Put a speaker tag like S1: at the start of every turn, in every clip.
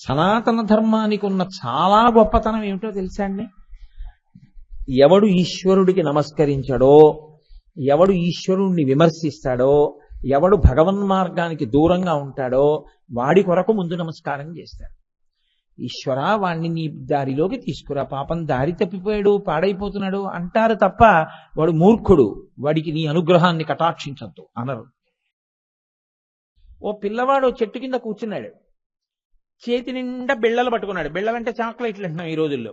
S1: సనాతన ధర్మానికి ఉన్న చాలా గొప్పతనం ఏమిటో తెలుసా అండి? ఎవడు ఈశ్వరుడికి నమస్కరించాడో, ఎవడు ఈశ్వరుణ్ణి విమర్శిస్తాడో, ఎవడు భగవన్మార్గానికి దూరంగా ఉంటాడో వాడి కొరకు ముందు నమస్కారం చేస్తాడు. ఈశ్వర, వాణ్ణి నీ దారిలోకి తీసుకురా, పాపం దారి తప్పిపోయాడు, పాడైపోతున్నాడు అంటారు తప్ప వాడు మూర్ఖుడు, వాడికి నీ అనుగ్రహాన్ని కటాక్షించద్దు అనరు. ఓ పిల్లవాడు చెట్టు కింద కూర్చున్నాడు, చేతి నిండా బిళ్ళలు పట్టుకున్నాడు. బిళ్ళలంటే చాక్లెట్లు అంటున్నాం ఈ రోజుల్లో.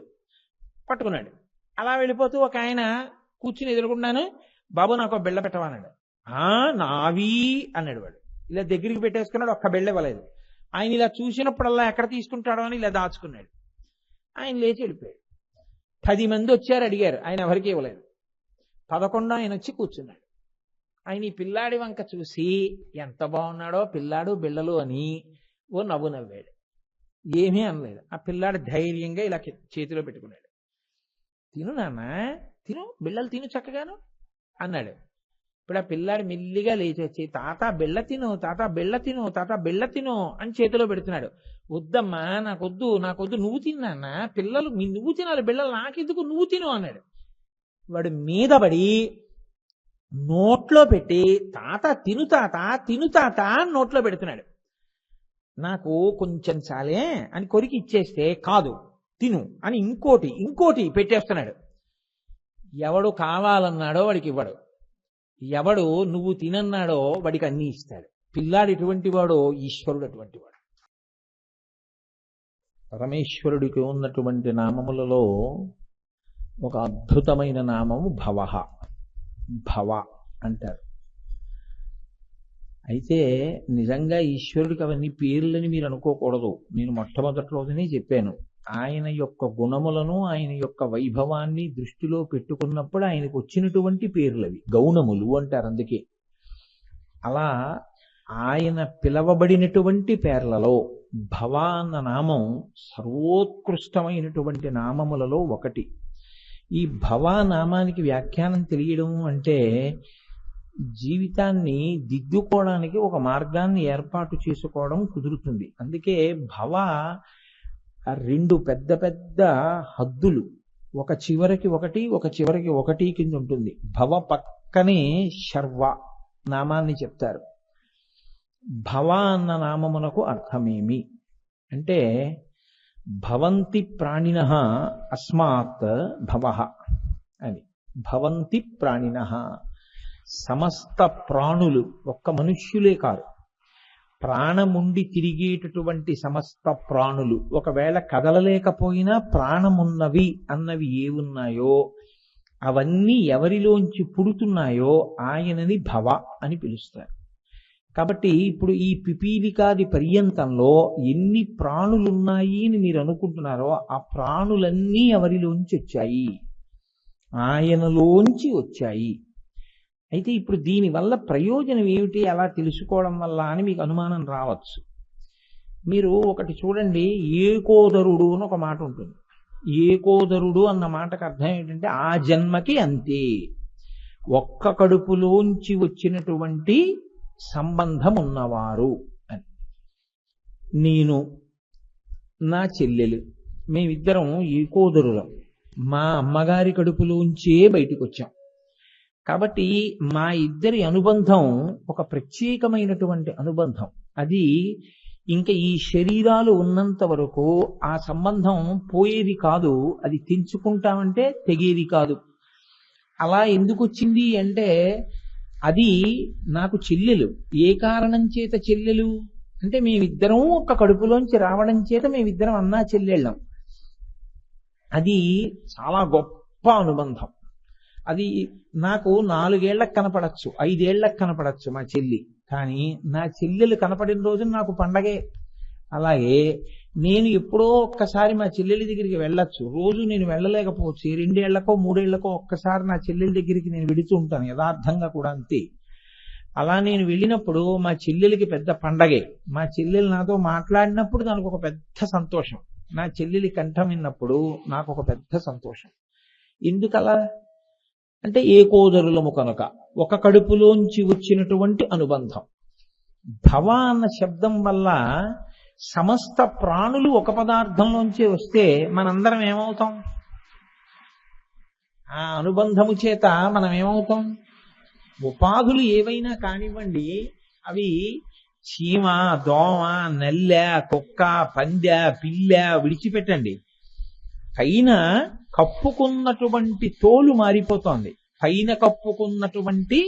S1: పట్టుకున్నాడు. అలా వెళ్ళిపోతూ ఒక ఆయన కూర్చుని ఎదురుకున్నాను, బాబు నాకు బిళ్ళ పెట్టవన్నాడు. నావి అన్నాడు వాడు. ఇలా దగ్గరికి పెట్టేసుకున్నాడు, ఒక్క బిళ్ళ ఇవ్వలేదు. ఆయన ఇలా చూసినప్పుడల్లా ఎక్కడ తీసుకుంటాడో అని ఇలా దాచుకున్నాడు. ఆయన లేచి వెళ్ళిపోయాడు. 10 మంది వచ్చారు, అడిగారు, ఆయన ఎవరికి ఇవ్వలేదు. 11 ఆయన వచ్చి కూర్చున్నాడు. ఆయన ఈ పిల్లాడి వంక చూసి ఎంత బాగున్నాడో పిల్లాడు బిళ్ళలు అని ఓ నవ్వు నవ్వాడు. ఏమీ అనలేదు. ఆ పిల్లాడు ధైర్యంగా ఇలా చేతిలో పెట్టుకున్నాడు. తిను నాన్న, తిను, బిళ్ళలు తిను చక్కగాను అన్నాడు. ఇప్పుడు ఆ పిల్లాడు మెల్లిగా లేచి వచ్చి తాత బిళ్ళ తిను, తాత బిళ్ళ తిను, తాత బిళ్ళ తిను అని చేతిలో పెడుతున్నాడు. వద్దమ్మా, నాకొద్దు, నాకొద్దు, నువ్వు తిన్నా, పిల్లలు నువ్వు తినాలి, బిళ్ళలు నాకెందుకు, నువ్వు తిను అన్నాడు. వాడు మీద పడి నోట్లో పెట్టి తాత తిను తాత, తిను తాత అని నోట్లో పెడుతున్నాడు. నాకు కొంచెం చాలే అని కొరికి ఇచ్చేస్తే కాదు తిను అని ఇంకోటి పెట్టేస్తున్నాడు. ఎవడు కావాలన్నాడో వాడికి ఇవ్వడు, ఎవడు నువ్వు తినన్నాడో వాడికి అన్నీ ఇస్తాడు. పిల్లాడు ఎటువంటి వాడో ఈశ్వరుడు అటువంటి వాడు. పరమేశ్వరుడికి ఉన్నటువంటి నామములలో ఒక అద్భుతమైన నామము భవ అంటారు. అయితే నిజంగా ఈశ్వరుడికి అవన్నీ పేర్లని మీరు అనుకోకూడదు. నేను మొట్టమొదటి రోజునే చెప్పాను, ఆయన యొక్క గుణములను, ఆయన యొక్క వైభవాన్ని దృష్టిలో పెట్టుకున్నప్పుడు ఆయనకు వచ్చినటువంటి పేర్లవి గౌణములు అంటారు. అందుకే అలా ఆయన పిలవబడినటువంటి పేర్లలో భవ అన్న నామం సర్వోత్కృష్టమైనటువంటి నామములలో ఒకటి. ఈ భవ నామానికి వ్యాఖ్యానం తెలియడం అంటే జీవితాన్ని దిద్దుకోవడానికి ఒక మార్గాన్ని ఏర్పాటు చేసుకోవడం కుదురుతుంది. అందుకే భవ 2 పెద్ద పెద్ద హద్దులు, ఒక చివరికి ఒకటి, ఒక చివరికి ఒకటి కింద ఉంటుంది. భవ పక్కనే శర్వ నామాన్ని చెప్తారు. భవ అన్న నామమునకు అర్థమేమి అంటే భవంతి ప్రాణినః అస్మాత్ భవః అని. భవంతి ప్రాణినః, సమస్త ప్రాణులు, ఒక్క మనుష్యులే కాదు, ప్రాణముండి తిరిగేటటువంటి సమస్త ప్రాణులు, ఒకవేళ కదలలేకపోయినా ప్రాణమున్నవి అన్నవి ఏవున్నాయో అవన్నీ ఎవరిలోంచి పుడుతున్నాయో ఆయనని భవ అని పిలుస్తారు. కాబట్టి ఇప్పుడు ఈ పిపీలికాది పర్యంతంలో ఎన్ని ప్రాణులున్నాయి అని మీరు అనుకుంటున్నారో ఆ ప్రాణులన్నీ ఎవరిలోంచి వచ్చాయి, ఆయనలోంచి వచ్చాయి. అయితే ఇప్పుడు దీనివల్ల ప్రయోజనం ఏమిటి, అలా తెలుసుకోవడం వల్ల అని మీకు అనుమానం రావచ్చు. మీరు ఒకటి చూడండి, ఏకోదరుడు అని ఒక మాట ఉంటుంది. ఏకోదరుడు అన్న మాటకు అర్థం ఏంటంటే ఆ జన్మకి అంతే, ఒక్క కడుపులోంచి వచ్చినటువంటి సంబంధం ఉన్నవారు అని. నేను, నా చెల్లెలు, మేమిద్దరం ఏకోదరులం, మా అమ్మగారి కడుపులోంచే బయటకు వచ్చాం. కాబట్టి మా ఇద్దరి అనుబంధం ఒక ప్రత్యేకమైనటువంటి అనుబంధం. అది ఇంకా ఈ శరీరాలు ఉన్నంత వరకు ఆ సంబంధం పోయేది కాదు, అది తెంచుకుంటామంటే తెగేది కాదు. అలా ఎందుకు వచ్చింది అంటే అది నాకు చెల్లెలు. ఏ కారణం చేత చెల్లెలు అంటే మేమిద్దరం ఒక కడుపులోంచి రావడం చేత మేమిద్దరం అన్నా చెల్లెళ్ళం. అది చాలా గొప్ప అనుబంధం. అది నాకు 4 ఏళ్లకు కనపడచ్చు, 5 ఏళ్లకు కనపడచ్చు మా చెల్లి, కానీ నా చెల్లెలు కనపడిన రోజు నాకు పండగే. అలాగే నేను ఎప్పుడో ఒక్కసారి మా చెల్లెలి దగ్గరికి వెళ్ళొచ్చు, రోజు నేను వెళ్ళలేకపోవచ్చు, 2 ఏళ్లకో 3 ఏళ్లకో ఒక్కసారి నా చెల్లెలి దగ్గరికి నేను వెళుతూ ఉంటాను, యథార్థంగా కూడా అంతే. అలా నేను వెళ్ళినప్పుడు మా చెల్లెలికి పెద్ద పండగే. మా చెల్లెలు నాతో మాట్లాడినప్పుడు నాకు ఒక పెద్ద సంతోషం, నా చెల్లెలి కంఠం విన్నప్పుడు నాకు ఒక పెద్ద సంతోషం. ఎందుకలా అంటే ఏకోదరులము కనుక, ఒక కడుపులోంచి వచ్చినటువంటి అనుబంధం. భవ అన్న శబ్దం వల్ల సమస్త ప్రాణులు ఒక పదార్థంలోంచి వస్తే మనందరం ఏమవుతాం? ఆ అనుబంధము చేత మనం ఏమవుతాం? ఉపాధులు ఏవైనా కానివ్వండి, అవి చీమ, దోమ, నల్లె, కుక్క, పందె, పిల్లె విడిచిపెట్టండి. పైన కప్పుకున్నటువంటి తోలు మారిపోతోంది, పైన కప్పుకున్నటువంటి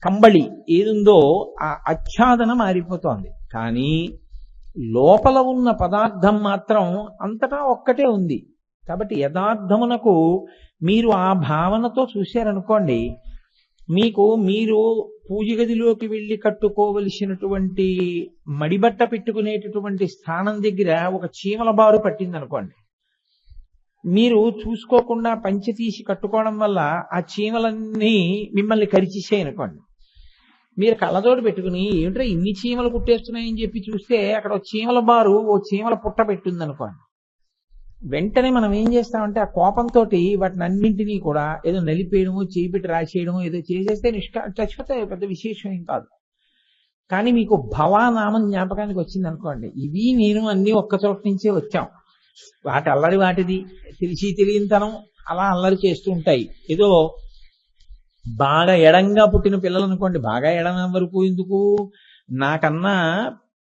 S1: కంబళి ఏదుందో ఆ ఆచ్ఛాదన మారిపోతోంది. కానీ లోపల ఉన్న పదార్థం మాత్రం అంతటా ఒక్కటే ఉంది. కాబట్టి యథార్థమునకు మీరు ఆ భావనతో చూశారనుకోండి, మీరు పూజ గదిలోకి వెళ్ళి కట్టుకోవలసినటువంటి మడిబట్ట పెట్టుకునేటటువంటి స్థానం దగ్గర ఒక చీమల బారు పట్టిందనుకోండి, మీరు చూసుకోకుండా పంచె తీసి కట్టుకోవడం వల్ల ఆ చీమలన్నీ మిమ్మల్ని కరిచేసాయనుకోండి. మీరు కళ్ళజోడు పెట్టుకుని ఏమిటో ఇన్ని చీమలు కుట్టేస్తున్నాయని చెప్పి చూస్తే అక్కడ ఒక చీమల బారు, ఓ చీమల పుట్ట పెట్టిందనుకోండి. వెంటనే మనం ఏం చేస్తామంటే ఆ కోపంతో వాటిని అన్నింటినీ కూడా ఏదో నలిపేయడము, చేయిపెట్టి రాసేయడము ఏదో చేసేస్తే చచ్చిపోతాయి, పెద్ద విశేషం ఏం కాదు. కానీ మీకు భవానామం జ్ఞాపకానికి వచ్చింది అనుకోండి, ఇవి నేను అన్ని ఒక్క చోట నుంచే వచ్చాం, వాటి అల్లరి వాటిది, తెలిసి తెలియనితనం అలా అల్లరి చేస్తూ ఉంటాయి. ఏదో బాగా ఎడంగా పుట్టిన పిల్లలు అనుకోండి, బాగా ఎడం వరకు ఎందుకు, నాకన్నా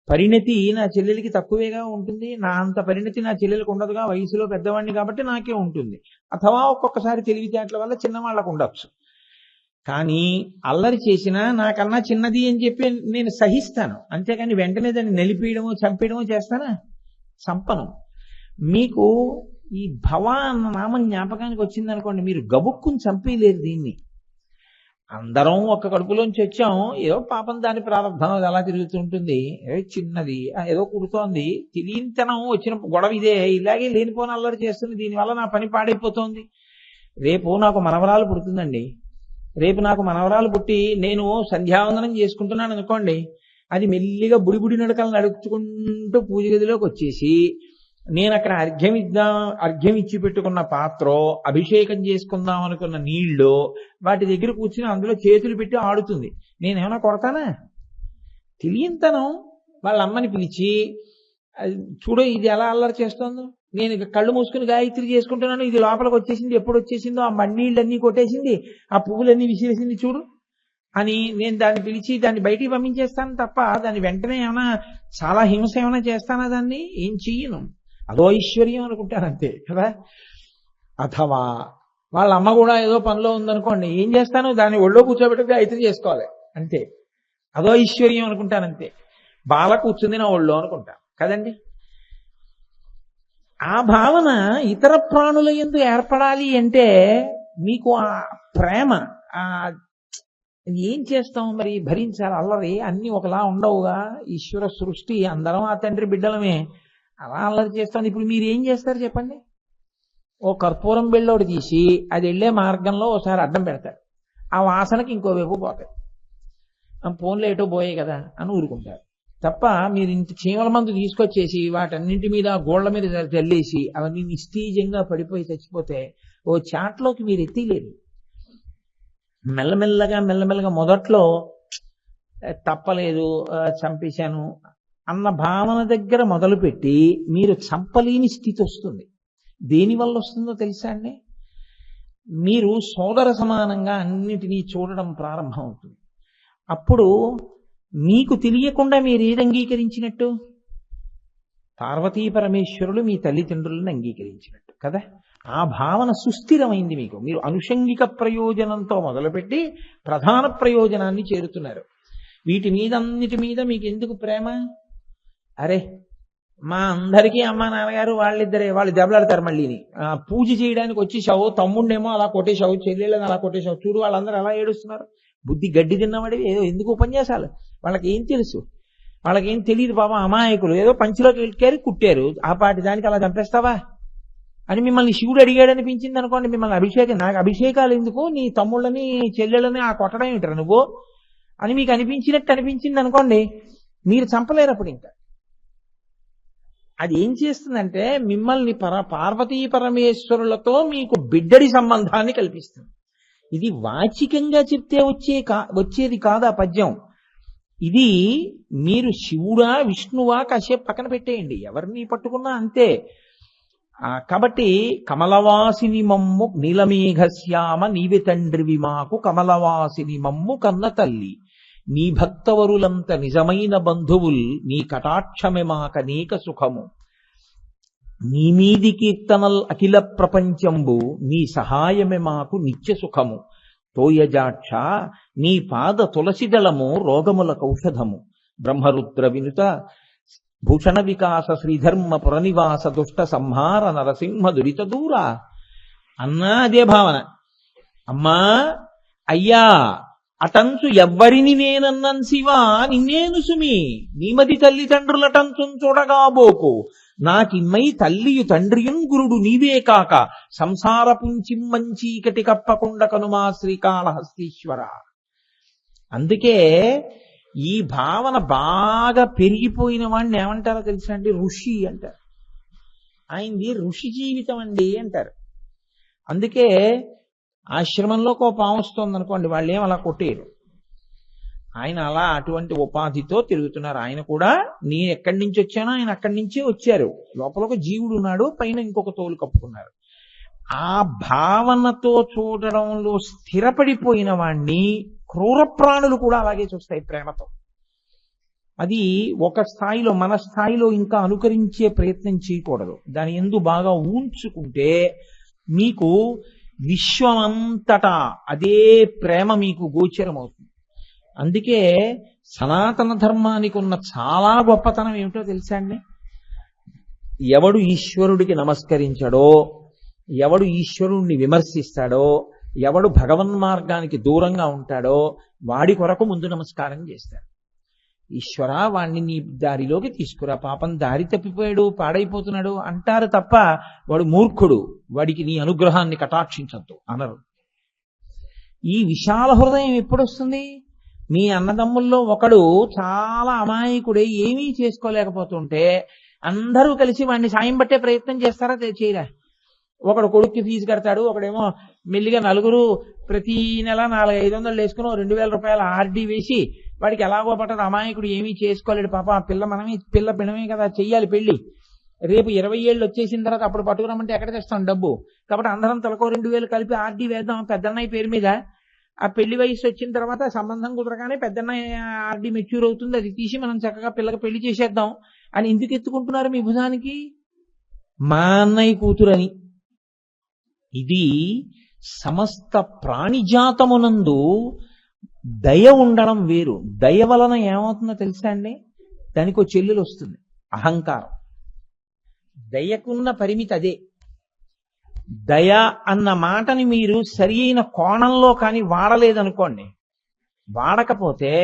S1: పరిణతి నా చెల్లెలికి తక్కువేగా ఉంటుంది, నా అంత పరిణతి నా చెల్లెలికి ఉండదుగా, వయసులో పెద్దవాడిని కాబట్టి నాకే ఉంటుంది. అథవా ఒక్కొక్కసారి తెలివితేటల వల్ల చిన్నవాళ్ళకు ఉండొచ్చు. కానీ అల్లరి చేసినా నాకన్నా చిన్నది అని చెప్పి నేను సహిస్తాను, అంతేకాని వెంటనే దాన్ని నలిపేయడమో చంపేయడమో చేస్తానా? చంపను. మీకు ఈ భవ అన్న నామం జ్ఞాపకానికి వచ్చిందనుకోండి, మీరు గబుక్కుని చంపేయలేరు దీన్ని. అందరం ఒక్క కడుపులోంచి వచ్చాం, ఏదో పాపం దాని ప్రారంభం అది అలా తిరుగుతుంటుంది, ఏదో చిన్నది ఏదో కుడుతోంది, తెలియనితనం వచ్చిన గొడవ ఇదే, ఇలాగే లేనిపోని అల్లరి చేస్తుంది, దీనివల్ల నా పని పాడైపోతుంది. రేపు నాకు మనవరాలు పుడుతుందండి, రేపు నాకు మనవరాలు పుట్టి నేను సంధ్యావందనం చేసుకుంటున్నాను అనుకోండి, అది మెల్లిగా బుడిబుడి నడకలు నడుచుకుంటూ పూజ గదిలోకి వచ్చేసి నేను అక్కడ అర్ఘ్యం ఇచ్చి పెట్టుకున్న పాత్ర, అభిషేకం చేసుకుందాం అనుకున్న నీళ్లు వాటి దగ్గర కూర్చుని అందులో చేతులు పెట్టి ఆడుతుంది. నేనేమైనా కొడతానా? తెలియంతనం వాళ్ళ అమ్మని పిలిచి, చూడు ఇది ఎలా అల్లరి చేస్తుందో, నేను కళ్ళు మూసుకుని గాయత్రి చేసుకుంటున్నాను, ఇది లోపలికి వచ్చేసింది, ఎప్పుడు వచ్చేసిందో ఆ మన్నీళ్ళన్నీ కొట్టేసింది, ఆ పువ్వులన్నీ విసిరేసింది చూడు అని నేను దాన్ని పిలిచి దాన్ని బయటికి పంపించేస్తాను తప్ప దాన్ని వెంటనే ఏమైనా చాలా హింస ఏమైనా చేస్తానా? దాన్ని ఏం చెయ్యను. అదో ఐశ్వర్యం అనుకుంటానంతే కదా. అథవా వాళ్ళ అమ్మ కూడా ఏదో పనిలో ఉందనుకోండి, ఏం చేస్తాను, దాన్ని ఒళ్ళో కూర్చోబెట్టుకుని గాయత్రి చేసుకోవాలి అంతే, అదో ఐశ్వర్యం అనుకుంటానంతే. బాల కూర్చుంది నా ఒళ్ళో అనుకుంటాను కదండి. ఆ భావన ఇతర ప్రాణుల యందు ఏర్పడాలి అంటే మీకు ఆ ప్రేమ, ఆ ఏం చేస్తాం మరి, భరించాలి అల్లరి, అన్ని ఒకలా ఉండవుగా. ఈశ్వర సృష్టి, అందరం ఆ తండ్రి బిడ్డలమే, అలా అల్లరి చేస్తాం. ఇప్పుడు మీరు ఏం చేస్తారు చెప్పండి? ఓ కర్పూరం బిళ్ళోడు తీసి అది వెళ్ళే మార్గంలో ఒకసారి అడ్డం పెడతారు, ఆ వాసనకి ఇంకోవైపు పోతాయి, ఫోన్లో ఏటో పోయాయి కదా అని ఊరుకుంటారు తప్ప మీరు ఇంత చీమల మందు తీసుకొచ్చేసి వాటన్నింటి మీద గోళ్ల మీద చల్లేసి అవన్నీ నిస్తీజంగా పడిపోయి చచ్చిపోతే ఓ చాట్లోకి మీరు ఎత్తిలేరు. మెల్లమెల్లగా మొదట్లో తప్పలేదు, చంపేశాను అన్న భావన దగ్గర మొదలుపెట్టి మీరు చంపలేని స్థితి వస్తుంది. దేనివల్ల వస్తుందో తెలుసా అండి? మీరు సోదర సమానంగా అన్నిటినీ చూడడం ప్రారంభం అవుతుంది. అప్పుడు మీకు తెలియకుండా మీరు ఏది అంగీకరించినట్టు? పార్వతీ పరమేశ్వరులు మీ తల్లిదండ్రులను అంగీకరించినట్టు కదా. ఆ భావన సుస్థిరమైంది మీకు. మీరు అనుషంగిక ప్రయోజనంతో మొదలుపెట్టి ప్రధాన ప్రయోజనాన్ని చేరుతున్నారు. వీటి మీద అన్నిటి మీద మీకు ఎందుకు ప్రేమ? అరే మా అందరికీ అమ్మ నాన్నగారు వాళ్ళు దెబ్బలాడతారు, మళ్ళీని పూజ చేయడానికి వచ్చేసావు, తమ్ముడినేమో అలా కొట్టేశావు, చెల్లెళ్ళని అలా కొట్టేశావు, చూడు వాళ్ళందరూ ఎలా ఏడుస్తున్నారు. బుద్ధి గడ్డి తిన్నవాడివి, ఏదో ఎందుకు ఉపన్యాసాలు, వాళ్ళకి ఏం తెలుసు, వాళ్ళకేం తెలియదు పాపం, అమాయకులు, ఏదో పంచిలోకి వెళ్ళారు కుట్టారు, ఆ పాటి దానికి అలా చంపేస్తావా అని మిమ్మల్ని శివుడు అడిగాడు అనిపించింది అనుకోండి. మిమ్మల్ని నాకు అభిషేకాలు ఎందుకు, నీ తమ్ముళ్ళని చెల్లెళ్ళని ఆ కొట్టడం ఏంటరా నువ్వు అని మీకు అనిపించింది అనుకోండి, మీరు చంపలేరు అప్పుడు. ఇంకా అది ఏం చేస్తుందంటే మిమ్మల్ని పార్వతీ పరమేశ్వరులతో మీకు బిడ్డడి సంబంధాన్ని కల్పిస్తుంది. ఇది వాచికంగా చెప్తే వచ్చేది కాదు ఆ పద్యం. ఇది మీరు శివుడా విష్ణువా కాసేపు పక్కన పెట్టేయండి, ఎవరిని పట్టుకున్నా అంతే. కాబట్టి కమలవాసిని మమ్ము నీలమేఘశ్యామ నీవి తండ్రివి మాకు కమలవాసిని మమ్ము కన్న తల్లి, నీ భక్తవరులంత నిజమైన బంధువుల్ నీ కటాక్షమే మాకనేక సుఖము, నీ మీది కీర్తనల్ అఖిల ప్రపంచంబు నీ సహాయమే మాకు నిత్య సుఖము, తోయజాక్ష నీ పాద తులసిదళము రోగముల కౌషధము, బ్రహ్మరుద్ర వినుత భూషణ వికాస శ్రీధర్మ పురనివాస దుష్ట సంహార నరసింహ దురిత దూర. అన్నా అదే భావన. అమ్మా అయ్యా అటంచు ఎవ్వరిని నేనన్నన్ శివా నిన్నేను సుమి, నీమది తల్లిదండ్రులటంచున్ చూడగాబోకు, నాకిమ్మై తల్లియు తండ్రియున్ గురుడు నీవే కాక, సంసార పుంచిమ్మంచీకటి కప్పకుండ కనుమా శ్రీకాళహస్తీశ్వర. అందుకే ఈ భావన బాగా పెరిగిపోయిన వాడిని ఏమంటారో తెలుసా అండి? ఋషి అంటారు. ఆయనది ఋషి జీవితం అండి అంటారు. అందుకే ఆశ్రమంలోకి ఓ పాము వస్తుంది అనుకోండి, వాళ్ళు ఏం అలా కొట్టేయరు. ఆయన అలా అటువంటి ఉపాధితో తిరుగుతున్నారు. ఆయన కూడా నేను ఎక్కడి నుంచి వచ్చానో ఆయన అక్కడి నుంచే వచ్చారు. లోపల ఒక జీవుడు ఉన్నాడు, పైన ఇంకొక తోలు కప్పుకున్నారు. ఆ భావనతో చూడడంలో స్థిరపడిపోయిన వాణ్ణి క్రూర ప్రాణులు కూడా అలాగే చూస్తాయి ప్రేమతో. అది ఒక స్థాయిలో, మన స్థాయిలో ఇంకా అనుకరించే ప్రయత్నం చేయకూడదు. దాని యందు బాగా ఊంచుకుంటే మీకు విశ్వమంతటా అదే ప్రేమ మీకు గోచరమవుతుంది. అందుకే సనాతన ధర్మానికి ఉన్న చాలా గొప్పతనం ఏమిటో తెలుసా అండి? ఎవడు ఈశ్వరుడికి నమస్కరించాడో, ఎవడు ఈశ్వరుణ్ణి విమర్శిస్తాడో, ఎవడు భగవన్మార్గానికి దూరంగా ఉంటాడో వాడి కొరకు ముందు నమస్కారం చేస్తాడు. ఈశ్వర వాణ్ణి నీ దారిలోకి తీసుకురా, పాపం దారి తప్పిపోయాడు పాడైపోతున్నాడు అంటారు తప్ప వాడు మూర్ఖుడు, వాడికి నీ అనుగ్రహాన్ని కటాక్షించద్దు అనరు. ఈ విశాల హృదయం ఎప్పుడొస్తుంది? మీ అన్నదమ్ముల్లో ఒకడు చాలా అమాయకుడే ఏమీ చేసుకోలేకపోతుంటే అందరూ కలిసి వాడిని సాయం పట్టే ప్రయత్నం చేస్తారా? చేయరా? ఒకడు కొడుక్కి ఫీజు కడతాడు, ఒకడేమో మెల్లిగా నలుగురు ప్రతి నెల 400-500 వేసుకుని 2000 రూపాయల ఆర్డీ వేసి వాడికి ఎలాగో పట్టదు. అమాయకుడు ఏమీ చేసుకోలేడు పాప, ఆ పిల్ల మనమే పిల్ల పినమే కదా, చెయ్యాలి పెళ్లి, రేపు 20 ఏళ్ళు వచ్చేసిన తర్వాత అప్పుడు పట్టుకురామంటే ఎక్కడ తెస్తాం డబ్బు, కాబట్టి అందరం తలకో 2000 కలిపి ఆర్డీ వేద్దాం పెద్దన్నయ్య పేరు మీద. ఆ పెళ్లి వయసు వచ్చిన తర్వాత సంబంధం కుదరగానే పెద్దన్నయ్య ఆర్డీ మెచ్యూర్ అవుతుంది, అది తీసి మనం చక్కగా పిల్లకి పెళ్లి చేసేద్దాం అని ఎందుకు ఎత్తుకుంటున్నారు మీ భుజానికి? మా అన్నయ్య కూతురని. ఇది సమస్త ప్రాణిజాతమునందు దయ ఉండడం వేరు. దయ వలన ఏమవుతుందో తెలుసా అండి? దానికి ఒక చెల్లెలు వస్తుంది, అహంకారం. దయకున్న పరిమితి అదే. దయ అన్న మాటని మీరు సరి అయిన కోణంలో కానీ వాడలేదనుకోండి, వాడకపోతే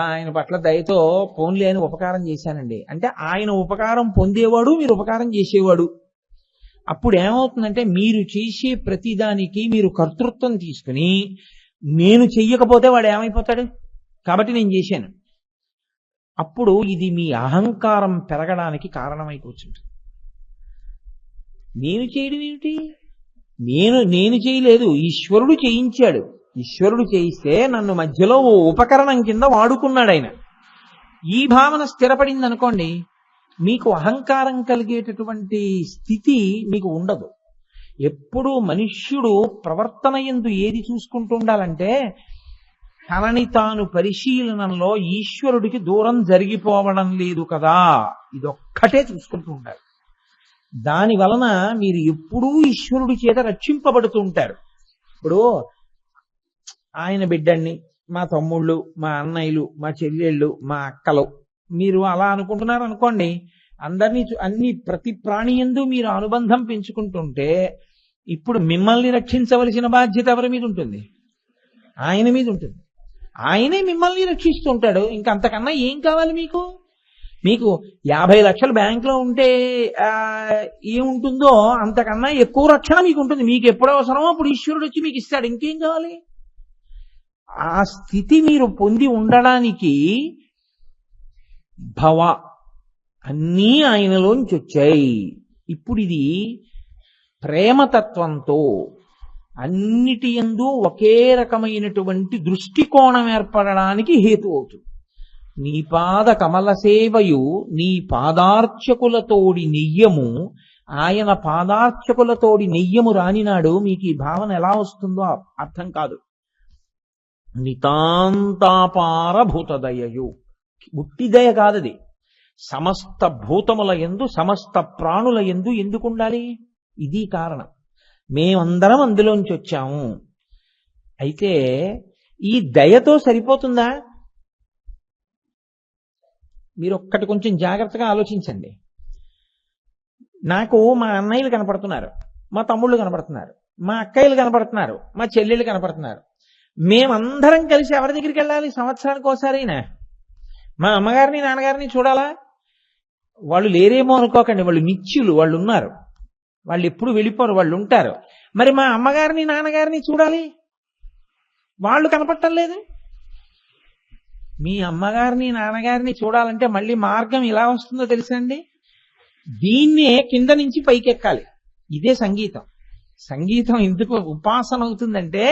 S1: ఆయన పట్ల దయతో పోన్లే అని ఉపకారం చేశానండి అంటే ఆయన ఉపకారం పొందేవాడు, మీరు ఉపకారం చేసేవాడు. అప్పుడు ఏమవుతుందంటే మీరు చేసే ప్రతిదానికి మీరు కర్తృత్వం తీసుకుని నేను చెయ్యకపోతే వాడు ఏమైపోతాడు, కాబట్టి నేను చేశాను. అప్పుడు ఇది మీ అహంకారం పెరగడానికి కారణమై కూర్చుంటుంది. నేను చేయడం ఏమిటి? నేను చేయలేదు, ఈశ్వరుడు చేయించాడు. ఈశ్వరుడు చేయిస్తే నన్ను మధ్యలో ఓ ఉపకరణం కింద వాడుకున్నాడు ఆయన. ఈ భావన స్థిరపడింది అనుకోండి, మీకు అహంకారం కలిగేటటువంటి స్థితి మీకు ఉండదు. ఎప్పుడూ మనుష్యుడు ప్రవర్తన యందు ఏది చూసుకుంటూ ఉండాలంటే తనని తాను పరిశీలనలో ఈశ్వరుడికి దూరం జరిగిపోవడం లేదు కదా, ఇదొక్కటే చూసుకుంటూ ఉండాలి. దాని వలన మీరు ఎప్పుడూ ఈశ్వరుడి చేత రక్షింపబడుతూ ఉంటారు. ఇప్పుడు ఆయన బిడ్డని, మా తమ్ముళ్ళు, మా అన్నయ్యలు, మా చెల్లెళ్ళు, మా అక్కలు, మీరు అలా అనుకుంటున్నారు అనుకోండి, అందరినీ ప్రతి ప్రాణి యందు మీరు అనుబంధం పెంచుకుంటుంటే ఇప్పుడు మిమ్మల్ని రక్షించవలసిన బాధ్యత ఎవరి మీద ఉంటుంది? ఆయన మీద ఉంటుంది. ఆయనే మిమ్మల్ని రక్షిస్తూ ఉంటాడు. ఇంకంతకన్నా ఏం కావాలి మీకు? మీకు 50 లక్షలు బ్యాంకులో ఉంటే ఏముంటుందో అంతకన్నా ఎక్కువ రక్షణ మీకు ఉంటుంది. మీకు ఎప్పుడు అవసరమో అప్పుడు ఈశ్వరుడు వచ్చి మీకు ఇస్తాడు. ఇంకేం కావాలి? ఆ స్థితి మీరు పొంది ఉండడానికి భవ అన్నీ ఆయనలోంచి వచ్చాయి. ఇప్పుడు ఇది ప్రేమతత్వంతో అన్నిటి యందు ఒకే రకమైనటువంటి దృష్టికోణం ఏర్పడడానికి హేతు అవుతుంది. నీ పాద కమల సేవయు నీ పాదార్చకులతోడి నెయ్యము, ఆయన పాదార్చకులతోడి నెయ్యము రానినాడు మీకు ఈ భావన ఎలా వస్తుందో అర్థం కాదు. నితాంతాపార భూతదయయు, ఉట్టిదయ కాదది. సమస్త భూతముల యందు సమస్త ప్రాణుల యందు ఎందుకు ఉండాలి? ఇది కారణం. మేమందరం అందులోంచి వచ్చాము. అయితే ఈ దయతో సరిపోతుందా? మీరు ఒక్కటి కొంచెం జాగ్రత్తగా ఆలోచించండి. నాకు మా అన్నయ్యలు కనపడుతున్నారు, మా తమ్ముళ్ళు కనపడుతున్నారు, మా అక్కయ్యలు కనపడుతున్నారు, మా చెల్లెళ్ళు కనపడుతున్నారు. మేమందరం కలిసి ఎవరి దగ్గరికి వెళ్ళాలి? సంవత్సరానికి ఒకసారైనా మా అమ్మగారిని నాన్నగారిని చూడాలా? వాళ్ళు లేరేమో అనుకోకండి, వాళ్ళు నిత్యులు, వాళ్ళు ఉన్నారు, వాళ్ళు ఎప్పుడు వెళ్ళిపోరు, వాళ్ళు ఉంటారు. మరి మా అమ్మగారిని నాన్నగారిని చూడాలి, వాళ్ళు కనపడటం లేదు. మీ అమ్మగారిని నాన్నగారిని చూడాలంటే మళ్ళీ మార్గం ఎలా వస్తుందో తెలుసండి? దీన్నే కింద నుంచి పైకెక్కాలి. ఇదే సంగీతం. సంగీతం ఎందుకు ఉపాసన అవుతుందంటే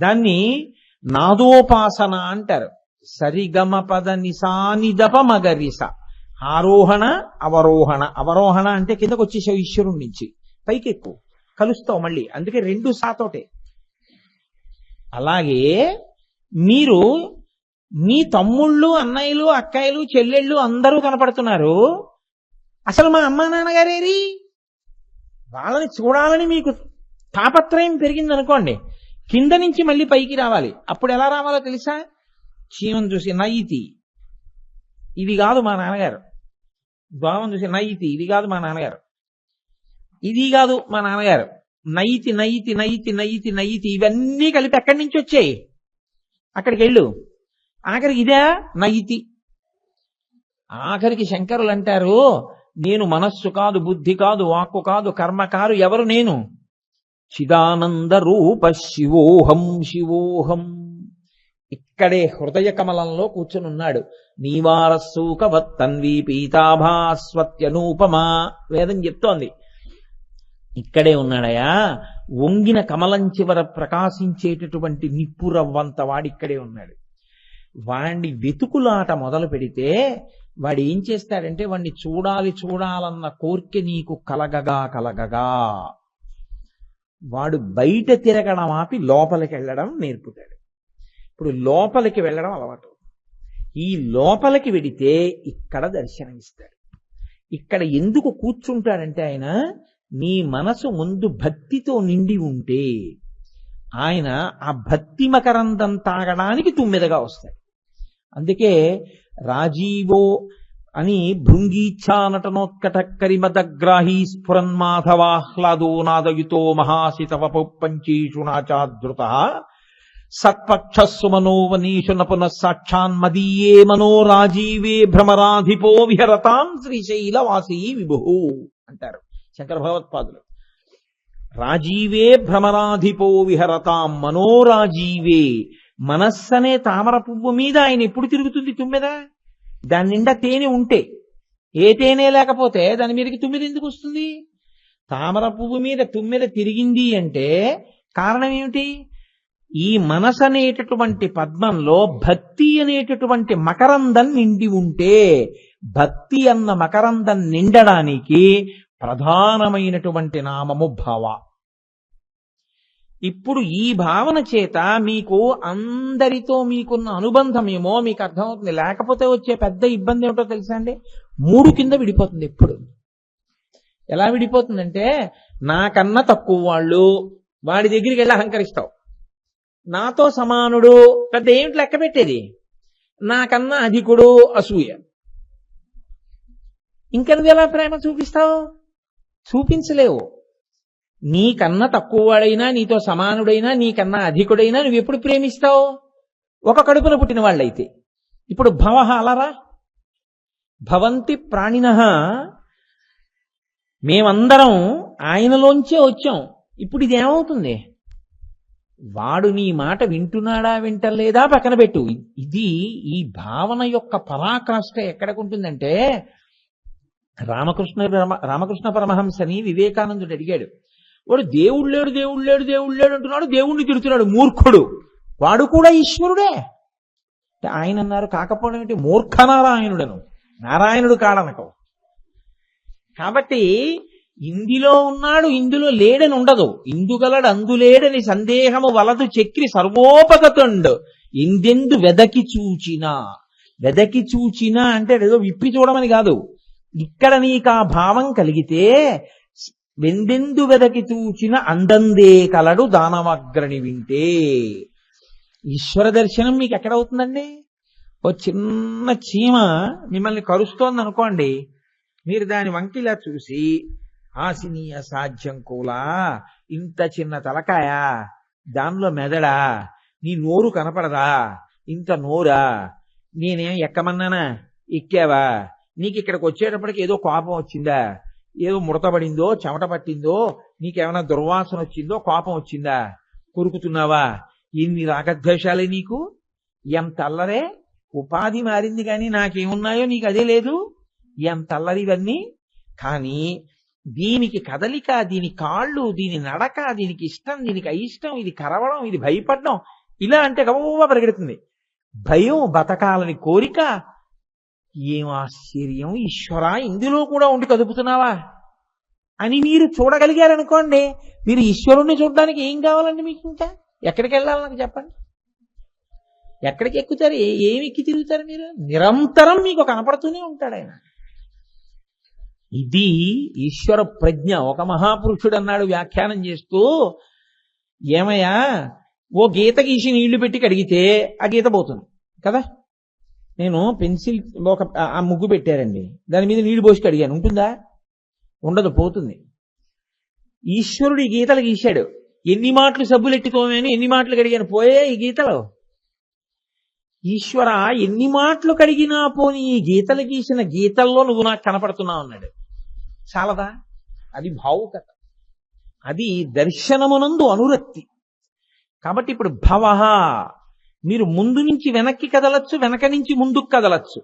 S1: దాన్ని నాదోపాసన అంటారు. సరిగమ పద నిసానిదప మగరిస. ఆరోహణ అవరోహణ. అవరోహణ అంటే కిందకు వచ్చేసావు ఈశ్వరుడి నుంచి, పైకెక్కు, కలుస్తావు మళ్ళీ. అందుకే రెండు సాతోటే. అలాగే మీరు మీ తమ్ముళ్ళు అన్నయ్యలు అక్కయ్యలు చెల్లెళ్ళు అందరూ కనపడుతున్నారు. అసలు మా అమ్మా నాన్నగారేరి? వాళ్ళని చూడాలని మీకు తాపత్రయం పెరిగిందనుకోండి, కింద నుంచి మళ్ళీ పైకి రావాలి. అప్పుడు ఎలా రావాలో తెలుసా? చీమను చూసి నయితి, ఇది కాదు మా నాన్నగారు. దోమను చూసి నయితి, ఇది కాదు మా నాన్నగారు. ఇది కాదు మా నాన్నగారు. నయితి నయితి నయితి నయితి నయితి, ఇవన్నీ కలిపి ఎక్కడి నుంచి వచ్చాయి? అక్కడికి వెళ్ళు. ఆఖరికి ఇదే నయితి. ఆఖరికి శంకరులు అంటారు, నేను మనస్సు కాదు, బుద్ధి కాదు, వాక్కు కాదు, కర్మ కాదు, ఎవరు నేను? చిదానంద రూప శివోహం శివోహం. ఇక్కడే హృదయ కమలంలో కూర్చుని ఉన్నాడు. నీవారస్సూకవత్తన్వి పీతాభాస్వత్యనూపమా, వేదం చెప్తోంది. ఇక్కడే ఉన్నాడయా. వంగిన కమలం చివర ప్రకాశించేటటువంటి నిప్పురవ్వంత వాడిక్కడే ఉన్నాడు. వాడిని వెతుకులాట మొదలు పెడితే వాడు ఏం చేస్తాడంటే, వాడిని చూడాలి చూడాలన్న కోరిక నీకు కలగగా కలగగా వాడు బయట తిరగడం ఆపి లోపలికి వెళ్ళడం నేర్పుతాడు. ఇప్పుడు లోపలికి వెళ్ళడం అలవాటు. ఈ లోపలికి వెడితే ఇక్కడ దర్శనమిస్తాడు. ఇక్కడ ఎందుకు కూర్చుంటాడంటే ఆయన, నీ మనసు ముందు భక్తితో నిండి ఉంటే ఆయన ఆ భక్తి మకరందం తాగడానికి తుమ్మెదగా వస్తాడు. అందుకే రాజీవో అని భృంగీచ్ఛా నటనోత్కట కరిమదగ్రాహీ స్ఫురన్మాధవాహ్లాదో నాదయుతో మహాసితవప పంచీషు నాచాదృత సత్పక్షస్సు మనోవనీషు నపున సాక్షాన్మదీయే మనో రాజీవే భ్రమరాధిపో విహరతాం శ్రీశైలవాసీ విభు అంటారు శంకర భగవత్పాదులు. రాజీవే భ్రమరాధిపో విహరతాం మనోరాజీవే. మనస్సనే తామర పువ్వు మీద ఆయన ఎప్పుడు తిరుగుతుంది తుమ్మెద? దాని నిండా తేనె ఉంటే, ఏ తేనె లేకపోతే దాని మీదకి తుమ్మెద ఎందుకు వస్తుంది? తామర పువ్వు మీద తుమ్మెద తిరిగింది అంటే కారణం ఏమిటి? ఈ మనసు అనేటటువంటి పద్మంలో భక్తి అనేటటువంటి మకరందం నిండి ఉంటే, భక్తి అన్న మకరందం నిండడానికి ప్రధానమైనటువంటి నామము భవ. ఇప్పుడు ఈ భావన చేత మీకు అందరితో మీకున్న అనుబంధం ఏమో మీకు అర్థమవుతుంది. లేకపోతే వచ్చే పెద్ద ఇబ్బంది ఏమిటో తెలుసా అండి? 3 కింద విడిపోతుంది. ఎప్పుడు ఎలా విడిపోతుందంటే, నాకన్నా తక్కువ వాళ్ళు, వాడి దగ్గరికి వెళ్ళి అహంకరిస్తావు. నాతో సమానుడు, పెద్ద ఏమిటి లెక్క పెట్టేది? నాకన్నా అధికుడు, అసూయ. ఇంకా నువ్వు ఎలా ప్రేమ చూపిస్తావు? చూపించలేవు. నీకన్నా తక్కువ వాడైనా, నీతో సమానుడైనా, నీకన్నా అధికుడైనా నువ్వు ఎప్పుడు ప్రేమిస్తావు? ఒక కడుపున పుట్టిన వాళ్ళైతే. ఇప్పుడు భవ అలరా భవంతి ప్రాణినః, మేమందరం ఆయనలోంచే వచ్చాం. ఇప్పుడు ఇదేమవుతుంది? వాడు నీ మాట వింటున్నాడా వింటలేదా పక్కన పెట్టు. ఇది ఈ భావన యొక్క పరాకాష్ఠ ఎక్కడికుంటుందంటే, రామకృష్ణ పరమహంసని వివేకానందుడు అడిగాడు, వాడు దేవుడు లేడు దేవుడు లేడు దేవుడు లేడు అంటున్నాడు, దేవుణ్ణి తిడుతున్నాడు, మూర్ఖుడు. వాడు కూడా ఈశ్వరుడే. ఆయన అన్నారు కాకపోవడం ఏంటి, మూర్ఖనారాయణుడను, నారాయణుడు కాడనకం. కాబట్టి ఇందులో ఉన్నాడు ఇందులో లేడని ఉండదు. ఇందుగలడు అందులేడని సందేహము వలదు చక్రి సర్వోపగతుండు ఇందెందు వెదకి చూచినా. వెదకి చూచినా అంటే ఏదో విప్పి చూడమని కాదు. ఇక్కడ నీకు ఆ భావం కలిగితే వెందెందు వెదకి చూచిన అందందే కలడు దానవగ్రణి వింటే. ఈశ్వర దర్శనం మీకు ఎక్కడవుతుందండి? ఓ చిన్న చీమ మిమ్మల్ని కరుస్తోంది అనుకోండి, మీరు దాని వంకిలా చూసి ఆశనీయ సాధ్యం కూడా, ఇంత చిన్న తలకాయ, దానిలో మెదడా, నీ నోరు కనపడదా, ఇంత నోరా, నేనేం ఎక్కమన్నానా, ఎక్కావా, నీకు ఇక్కడికి వచ్చేటప్పటికి ఏదో కోపం వచ్చిందా, ఏదో ముడతబడిందో చెమట పట్టిందో, నీకేమైనా దుర్వాసన వచ్చిందో కోపం వచ్చిందా, కొరుకుతున్నావా, ఎన్ని రాగద్వేషాలే నీకు, ఎంత అల్లరే, ఉపాధి మారింది కానీ నాకేమున్నాయో నీకు అదే లేదు, ఎంత అల్లరివన్నీ. కానీ దీనికి కదలిక, దీని కాళ్ళు, దీని నడక, దీనికి ఇష్టం, దీనికి అయిష్టం, ఇది కరవడం, ఇది భయపడడం, ఇలా అంటే గవ్వ పరిగెడుతుంది. భయం, బతకాలని కోరిక. ఏం ఆశ్చర్యం ఈశ్వరా, ఇందులో కూడా ఉండి కదుపుతున్నావా అని మీరు చూడగలిగారనుకోండి, మీరు ఈశ్వరుణ్ణి చూడడానికి ఏం కావాలండి మీకు? ఇంకా ఎక్కడికి వెళ్ళాలి నాకు చెప్పండి? ఎక్కడికి ఎక్కుతారు? ఏమి ఎక్కి తిరుగుతారు మీరు? నిరంతరం మీకు కనపడుతూనే ఉంటాడు ఆయన. ఇది ఈశ్వర ప్రజ్ఞ. ఒక మహాపురుషుడు అన్నాడు వ్యాఖ్యానం చేస్తూ, ఏమయ్యా ఓ గీత గీసి నీళ్లు పెట్టి కడిగితే ఆ గీత పోతుంది కదా. నేను పెన్సిల్ ఆ ముగ్గు పెట్టారండి, దాని మీద నీళ్లు పోసి కడిగాను, ఉంటుందా? ఉండదు, పోతుంది. ఈశ్వరుడు ఈ గీతలు గీశాడు, ఎన్ని మాటలు సబ్బులు ఎట్టుకోమని ఎన్ని మాటలు కడిగాను, పోయే ఈ గీతలు. ఈశ్వర ఎన్ని మాటలు కడిగినా పోని ఈ గీతలు గీసిన గీతల్లో నువ్వు నాకు కనపడుతున్నావు అన్నాడు. చాలదా? అది భావుకత, అది దర్శనమునందు అనురక్తి. కాబట్టి ఇప్పుడు భవః, మీరు ముందు నుంచి వెనక్కి కదలచ్చు, వెనక నుంచి ముందుకు కదలచ్చు.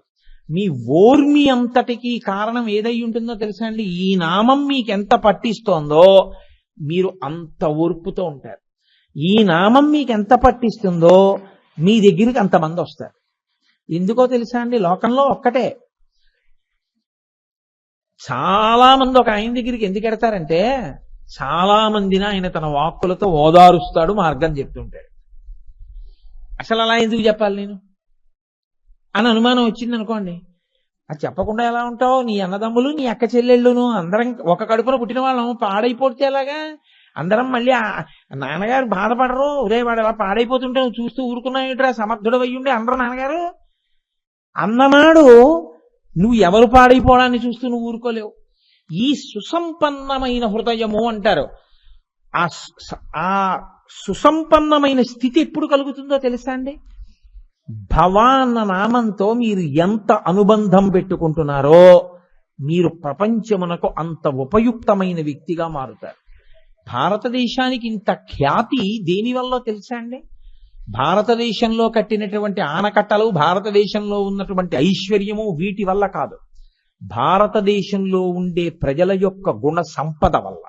S1: మీ ఓర్మి అంతటికి కారణం ఏదై ఉంటుందో తెలుసా అండి? ఈ నామం మీకెంత పట్టిస్తోందో మీరు అంత ఓర్పుతో ఉంటారు. ఈ నామం మీకెంత పట్టిస్తుందో మీ దగ్గరికి అంతమంది వస్తారు. ఎందుకో తెలుసా అండి? లోకంలో ఒక్కటే. చాలా మంది ఒక ఆయన దగ్గరికి ఎందుకు ఎడతారంటే, చాలా మందిని ఆయన తన వాక్కులతో ఓదారుస్తాడు, మార్గం చెప్తుంటాడు. అసలు అలా ఎందుకు చెప్పాలి నేను అని అనుమానం వచ్చింది అనుకోండి, అది చెప్పకుండా ఎలా ఉంటావు? నీ అన్నదమ్ములు, నీ అక్క చెల్లెళ్ళును అందరం ఒక కడుపున పుట్టిన వాళ్ళం పాడైపోతే ఎలాగా? అందరం మళ్ళీ నాన్నగారు బాధపడరు, ఒరే వాడు ఎలా పాడైపోతుంటే నువ్వు చూస్తూ ఊరుకున్నావుట్రా, సమర్థుడు అయ్యుండి అందరూ నాన్నగారు అన్నమాడు. నువ్వు ఎవరు పాడైపోవడాన్ని చూస్తూ నువ్వు ఊరుకోలేవు. ఈ సుసంపన్నమైన హృదయము అంటారు. ఆ సుసంపన్నమైన స్థితి ఎప్పుడు కలుగుతుందో తెలుసా అండి? భవ అన్న నామంతో మీరు ఎంత అనుబంధం పెట్టుకుంటున్నారో మీరు ప్రపంచమునకు అంత ఉపయుక్తమైన వ్యక్తిగా మారుతారు. భారతదేశానికి ఇంత ఖ్యాతి దేనివల్ల తెలుసా అండి? భారతదేశంలో కట్టినటువంటి ఆనకట్టలు, భారతదేశంలో ఉన్నటువంటి ఐశ్వర్యము వీటి వల్ల కాదు, భారతదేశంలో ఉండే ప్రజల యొక్క గుణ సంపద వల్ల.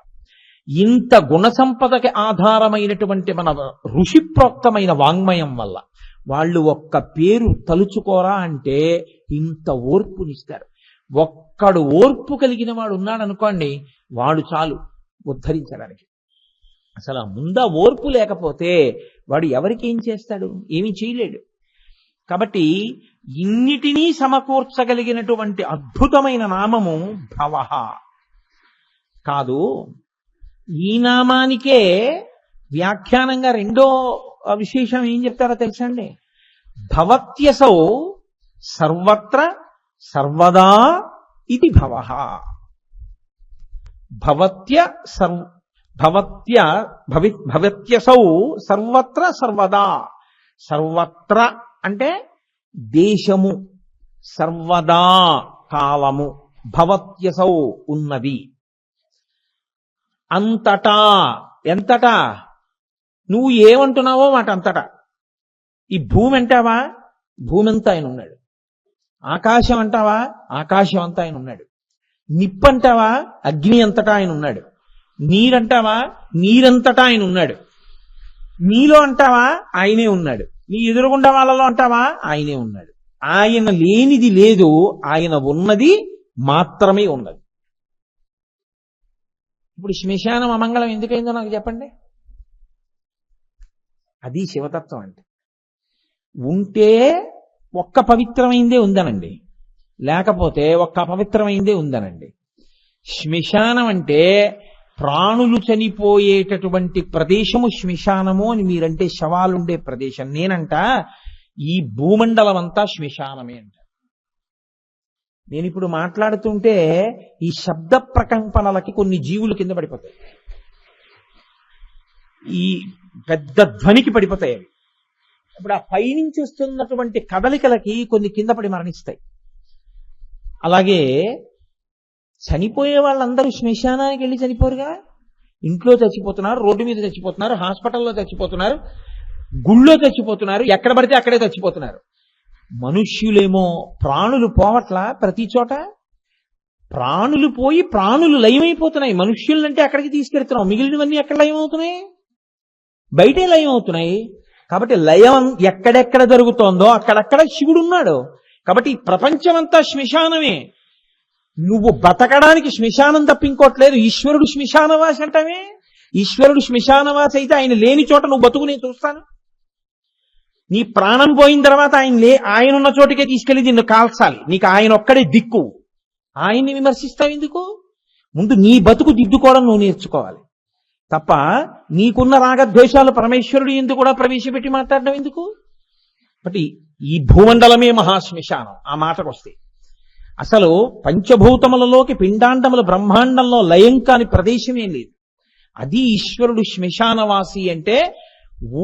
S1: ఇంత గుణ సంపదకి ఆధారమైనటువంటి మన ఋషిప్రోక్తమైన వాంగ్మయం వల్ల వాళ్ళు ఒక్క పేరు తలుచుకోరా అంటే ఇంత ఓర్పునిస్తారు. ఒక్కడు ఓర్పు కలిగిన వాడు ఉన్నాడు అనుకోండి, వాడు చాలు ఉద్ధరించడానికి. అసలు ముందా ఓర్పు లేకపోతే వాడు ఎవరికి ఏం చేస్తాడు? ఏమీ చేయలేడు. కాబట్టి ఇన్నిటినీ సమకూర్చగలిగినటువంటి అద్భుతమైన నామము భవః కాదు. ఈ నామానికే వ్యాఖ్యానంగా రెండో విశేషం ఏం చెప్తారో తెలుసా అండి? భవత్యసౌ సర్వత్ర సర్వదా ఇది భవః. భవత్యసౌ సర్వత్ర సర్వదా. సర్వత్ర అంటే దేశము, సర్వదా కాలము, భవత్యసౌ ఉన్నది, అంతటా. ఎంతటా? నువ్వు ఏమంటున్నావో మాట అంతటా. ఈ భూమి అంటావా? భూమి అంతా ఆయన ఉన్నాడు. ఆకాశం అంటావా? ఆకాశం అంతా ఆయన ఉన్నాడు. నిప్పు అంటావా? అగ్ని అంతటా ఆయన ఉన్నాడు. నీరంటావా, నీరంతటా ఆయన ఉన్నాడు. నీలో అంటావా, ఆయనే ఉన్నాడు. నీ ఎదురుగుండా వాళ్ళలో అంటావా, ఆయనే ఉన్నాడు. ఆయన లేనిది లేదు, ఆయన ఉన్నది మాత్రమే ఉన్నది. ఇప్పుడు శ్మశానం అమంగళం ఎందుకైందో నాకు చెప్పండి. అది శివతత్వం అంటే. ఉంటే ఒక్క పవిత్రమైందే ఉందనండి, లేకపోతే ఒక్క అపవిత్రమైందే ఉందనండి. శ్మశానం అంటే ప్రాణులు చనిపోయేటటువంటి ప్రదేశము శ్మశానము అని మీరంటే శవాలుండే ప్రదేశం. నేనంట ఈ భూమండలం అంతా శ్మశానమే అంట. నేను ఇప్పుడు మాట్లాడుతుంటే ఈ శబ్ద ప్రకంపనలకి కొన్ని జీవులు కింద పడిపోతాయి, ఈ పెద్ద ధ్వనికి పడిపోతాయి అవి. ఇప్పుడు ఆ పైనుంచి వస్తున్నటువంటి కదలికలకి కొన్ని కింద పడి మరణిస్తాయి. అలాగే చనిపోయే వాళ్ళందరూ శ్మశానానికి వెళ్ళి చనిపోరుగా. ఇంట్లో చచ్చిపోతున్నారు, రోడ్డు మీద చచ్చిపోతున్నారు, హాస్పిటల్లో చచ్చిపోతున్నారు, గుళ్ళో చచ్చిపోతున్నారు, ఎక్కడ పడితే అక్కడే చచ్చిపోతున్నారు. మనుష్యులేమో ప్రాణులు పోవట్లా ప్రతి చోట. ప్రాణులు పోయి ప్రాణులు లయమైపోతున్నాయి. మనుష్యులంటే అక్కడికి తీసుకెళ్తున్నాం, మిగిలినవన్నీ ఎక్కడ లయమవుతున్నాయి? బయటే లయమవుతున్నాయి. కాబట్టి లయం ఎక్కడెక్కడ జరుగుతోందో అక్కడక్కడ శివుడు ఉన్నాడు. కాబట్టి ఈ ప్రపంచమంతా శ్మశానమే. నువ్వు బతకడానికి శ్మశానం తప్ప ఇంకోట్లేదు. ఈశ్వరుడు శ్మశానవాసి అంటావే. ఈశ్వరుడు శ్మశానవాసి అయితే ఆయన లేని చోట నువ్వు బతుకు నేను చూస్తాను. నీ ప్రాణం పోయిన తర్వాత ఆయన ఉన్న చోటికే తీసుకెళ్లి నిన్ను కాల్చాలి. నీకు ఆయన ఒక్కడే దిక్కు. ఆయన్ని విమర్శిస్తావు ఎందుకు? ముందు నీ బతుకు దిద్దుకోవడం నువ్వు నేర్చుకోవాలి తప్ప నీకున్న రాగద్వేషాలు పరమేశ్వరుడు ఎందుకు కూడా ప్రవేశపెట్టి మాట్లాడడం ఎందుకు? కాబట్టి ఈ భూమండలమే మహాశ్మశానం. ఆ మాటకు వస్తే అసలు పంచభూతములలోకి పిండాండముల బ్రహ్మాండంలో లయం కాని ప్రదేశమేం లేదు. అది ఈశ్వరుడు శ్మశానవాసి అంటే.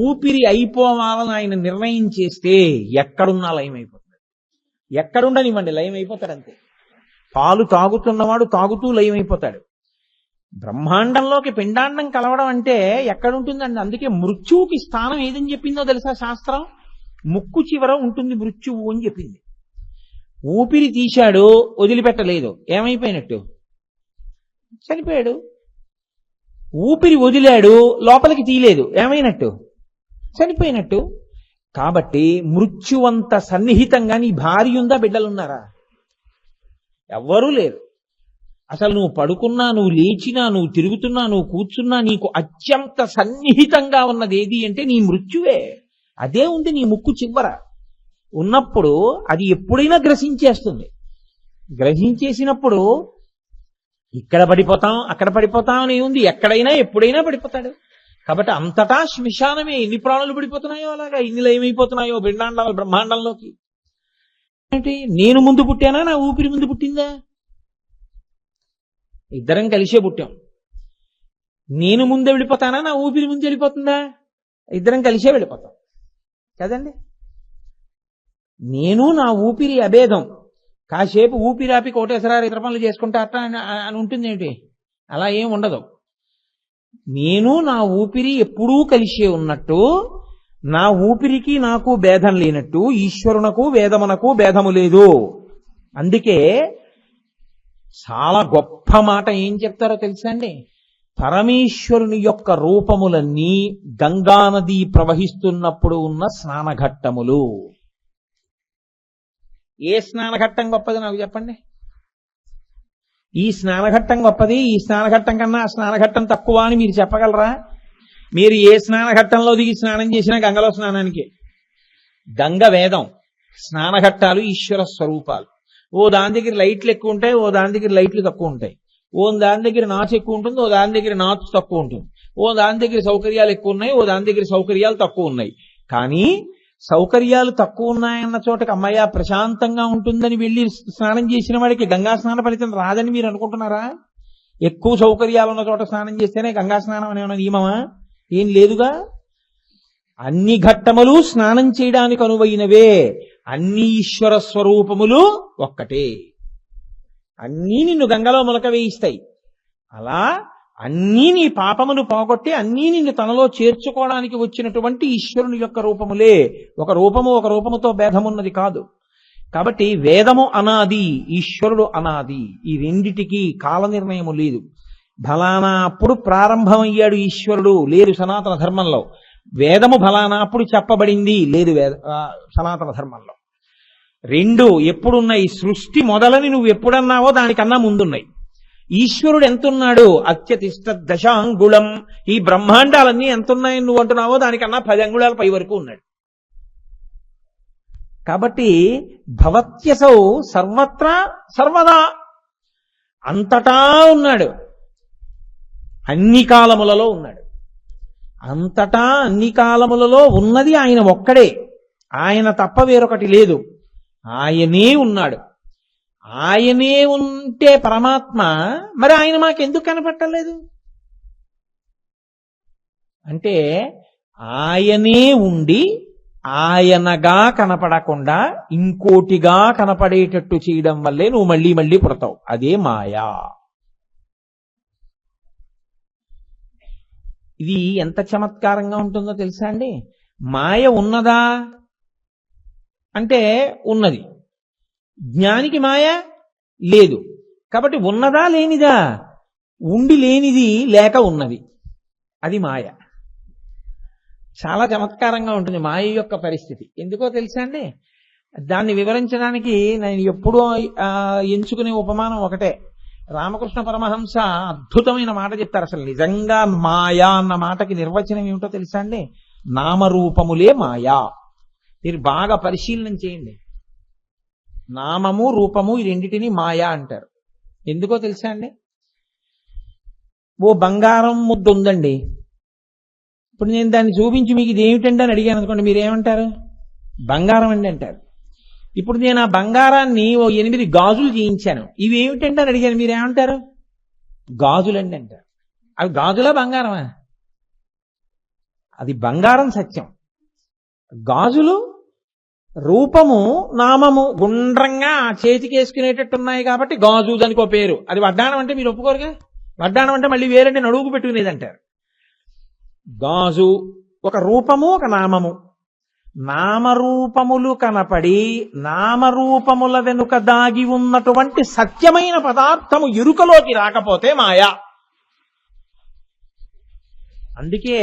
S1: ఊపిరి అయిపోవాలని ఆయన నిర్ణయం చేస్తే ఎక్కడున్నా లయం అయిపోతుంది. ఎక్కడుండనివ్వండి లయం అయిపోతాడు అంతే. పాలు తాగుతున్నవాడు తాగుతూ లయం అయిపోతాడు. బ్రహ్మాండంలోకి పిండాండం కలవడం అంటే ఎక్కడుంటుందండి? అందుకే మృత్యువుకి స్థానం ఏదని చెప్పిందో తెలుసా శాస్త్రం? ముక్కు చివర ఉంటుంది మృత్యువు అని చెప్పింది. ఊపిరి తీశాడు, వదిలిపెట్టలేదు, ఏమైపోయినట్టు? చనిపోయాడు. ఊపిరి వదిలాడు, లోపలికి తీయలేదు, ఏమైనట్టు? చనిపోయినట్టు. కాబట్టి మృత్యువంత సన్నిహితంగా నీ భార్య ఉందా, బిడ్డలున్నారా? ఎవ్వరూ లేరు. అసలు నువ్వు పడుకున్నా, నువ్వు లేచినా, నువ్వు తిరుగుతున్నా, నువ్వు కూర్చున్నా నీకు అత్యంత సన్నిహితంగా ఉన్నది ఏది అంటే నీ మృత్యువే. అదే ఉంది నీ ముక్కు చివర. ఉన్నప్పుడు అది ఎప్పుడైనా గ్రసించేస్తుంది. గ్రహించేసినప్పుడు ఇక్కడ పడిపోతాం, అక్కడ పడిపోతాం అని ఉంది. ఎక్కడైనా ఎప్పుడైనా పడిపోతాడు. కాబట్టి అంతటా శ్మశానమే. ఎన్ని ప్రాణులు పడిపోతున్నాయో అలాగా, ఇన్ని లయమైపోతున్నాయో పిండాండాలు బ్రహ్మాండంలోకి. ఏంటి, నేను ముందు పుట్టానా, నా ఊపిరి ముందు పుట్టిందా? ఇద్దరం కలిసే పుట్టాం. నేను ముందే వెళ్ళిపోతానా, నా ఊపిరి ముందు వెళ్ళిపోతుందా? ఇద్దరం కలిసే వెళ్ళిపోతాం కదండి. నేను నా ఊపిరి అభేదం. కాసేపు ఊపిరాపి కోటేశ్వరారు ఇతర పనులు చేసుకుంటా అట్లా అని ఉంటుంది ఏంటి? అలా ఏం ఉండదు. నేను నా ఊపిరి ఎప్పుడూ కలిసే ఉన్నట్టు, నా ఊపిరికి నాకు భేదం లేనట్టు ఈశ్వరునకు వేదమునకు భేదము లేదు. అందుకే చాలా గొప్ప మాట ఏం చెప్తారో తెలుసా అండి? పరమేశ్వరుని యొక్క రూపములన్నీ గంగానది ప్రవహిస్తున్నప్పుడు ఉన్న స్నానఘట్టములు. ఏ స్నానఘట్టం గొప్పది నాకు చెప్పండి. ఈ స్నానఘట్టం గొప్పది, ఈ స్నానఘట్టం కన్నా ఆ స్నానఘట్టం తక్కువ అని మీరు చెప్పగలరా? మీరు ఏ స్నానఘట్టంలో దిగి స్నానం చేసినా గంగలో స్నానానికి. గంగ వేదం, స్నానఘట్టాలు ఈశ్వర స్వరూపాలు. ఓ దాని దగ్గర లైట్లు ఎక్కువ ఉంటాయి, ఓ దాని దగ్గర లైట్లు తక్కువ ఉంటాయి. ఓ దాని దగ్గర నాచు ఎక్కువ ఉంటుంది, ఓ దాని దగ్గర నాచు తక్కువ ఉంటుంది. ఓ దాని దగ్గర సౌకర్యాలు ఎక్కువ ఉన్నాయి, ఓ దాని దగ్గర సౌకర్యాలు తక్కువ ఉన్నాయి. కానీ సౌకర్యాలు తక్కువ ఉన్నాయన్న చోటకి అమ్మయ్య ప్రశాంతంగా ఉంటుందని వెళ్ళి స్నానం చేసిన వాడికి గంగా స్నాన ఫలితం రాదని మీరు అనుకుంటున్నారా? ఎక్కువ సౌకర్యాలు ఉన్న చోట స్నానం చేస్తేనే గంగా స్నానం అనే నియమమా? ఏం లేదుగా. అన్ని ఘట్టములు స్నానం చేయడానికి అనువైనవే. అన్ని ఈశ్వర స్వరూపములు ఒక్కటే. అన్నీ నిన్ను గంగలో మొలక వేయిస్తాయి. అలా అన్నీ నీ పాపమును పోగొట్టి అన్నీ నిన్ను తనలో చేర్చుకోవడానికి వచ్చినటువంటి ఈశ్వరుని యొక్క రూపములే. ఒక రూపముతో భేదమున్నది కాదు. కాబట్టి వేదము అనాది, ఈశ్వరుడు అనాది. ఈ రెండిటికి కాల నిర్ణయము లేదు. ఫలానా అప్పుడు ప్రారంభమయ్యాడు ఈశ్వరుడు, లేదు సనాతన ధర్మంలో. వేదము ఫలానా అప్పుడు చెప్పబడింది, లేదు సనాతన ధర్మంలో. రెండు ఎప్పుడున్నాయి? సృష్టి మొదలని నువ్వు ఎప్పుడన్నావో దానికన్నా ముందున్నాయి. ఈశ్వరుడు ఎంతున్నాడు? అత్యతిష్ట దశాంగుళం. ఈ బ్రహ్మాండాలన్నీ ఎంతున్నాయని నువ్వు అంటున్నావో దానికన్నా 10 అంగుళాల పై వరకు ఉన్నాడు. కాబట్టి భవత్యసౌ సర్వత్రా సర్వదా, అంతటా ఉన్నాడు, అన్ని కాలములలో ఉన్నాడు. అంతటా అన్ని కాలములలో ఉన్నది ఆయన ఒక్కడే, ఆయన తప్ప వేరొకటి లేదు. ఆయనే ఉన్నాడు. ఆయనే ఉంటే పరమాత్మ, మరి ఆయన మాకెందుకు కనపట్టలేదు అంటే, ఆయనే ఉండి ఆయనగా కనపడకుండా ఇంకోటిగా కనపడేటట్టు చేయడం వల్లే నువ్వు మళ్ళీ మళ్ళీ పుడతావు. అదే మాయా. ఇది ఎంత చమత్కారంగా ఉంటుందో తెలుసా అండి? మాయ ఉన్నదా అంటే ఉన్నది, జ్ఞానికి మాయ లేదు. కాబట్టి ఉన్నదా లేనిదా? ఉండి లేనిది లేక ఉన్నది, అది మాయ. చాలా చమత్కారంగా ఉంటుంది మాయ యొక్క పరిస్థితి. ఎందుకో తెలుసా అండి? దాన్ని వివరించడానికి నేను ఎప్పుడూ ఎంచుకునే ఉపమానం ఒకటే. రామకృష్ణ పరమహంస అద్భుతమైన మాట చెప్తారు. అసలు నిజంగా మాయా అన్న మాటకి నిర్వచనం ఏమిటో తెలుసా అండి? నామరూపములే మాయా. మీరు బాగా పరిశీలన చేయండి. నామము రూపము ఈ రెండిటిని మాయా అంటారు. ఎందుకో తెలుసా అండి? ఓ బంగారం ముద్ద ఉందండి, ఇప్పుడు నేను దాన్ని చూపించి మీకు ఇది ఏమిటండి అని అడిగాను అనుకోండి, మీరేమంటారు? బంగారం అండి అంటారు. ఇప్పుడు నేను ఆ బంగారాన్ని ఓ 8 గాజులు చేయించాను, ఇవి ఏమిటండి అని అడిగాను, మీరేమంటారు? గాజులండి అంటారు. అవి గాజులా బంగారమా? అది బంగారం సత్యం, గాజులు రూపము నామము గుండ్రంగా చేతికి వేసుకునేటట్టున్నాయి కాబట్టి గాజు, దానికి ఒక పేరు. అది వడ్డాణం అంటే మీరు ఒప్పుకోరుగా. వడ్డాణం అంటే మళ్ళీ వేరంటే నడువుకు పెట్టుకునేది అంటారు. గాజు ఒక రూపము, ఒక నామము. నామరూపములు కనపడి నామరూపముల వెనుక దాగి ఉన్నటువంటి సత్యమైన పదార్థము ఎరుకలోకి రాకపోతే మాయా. అందుకే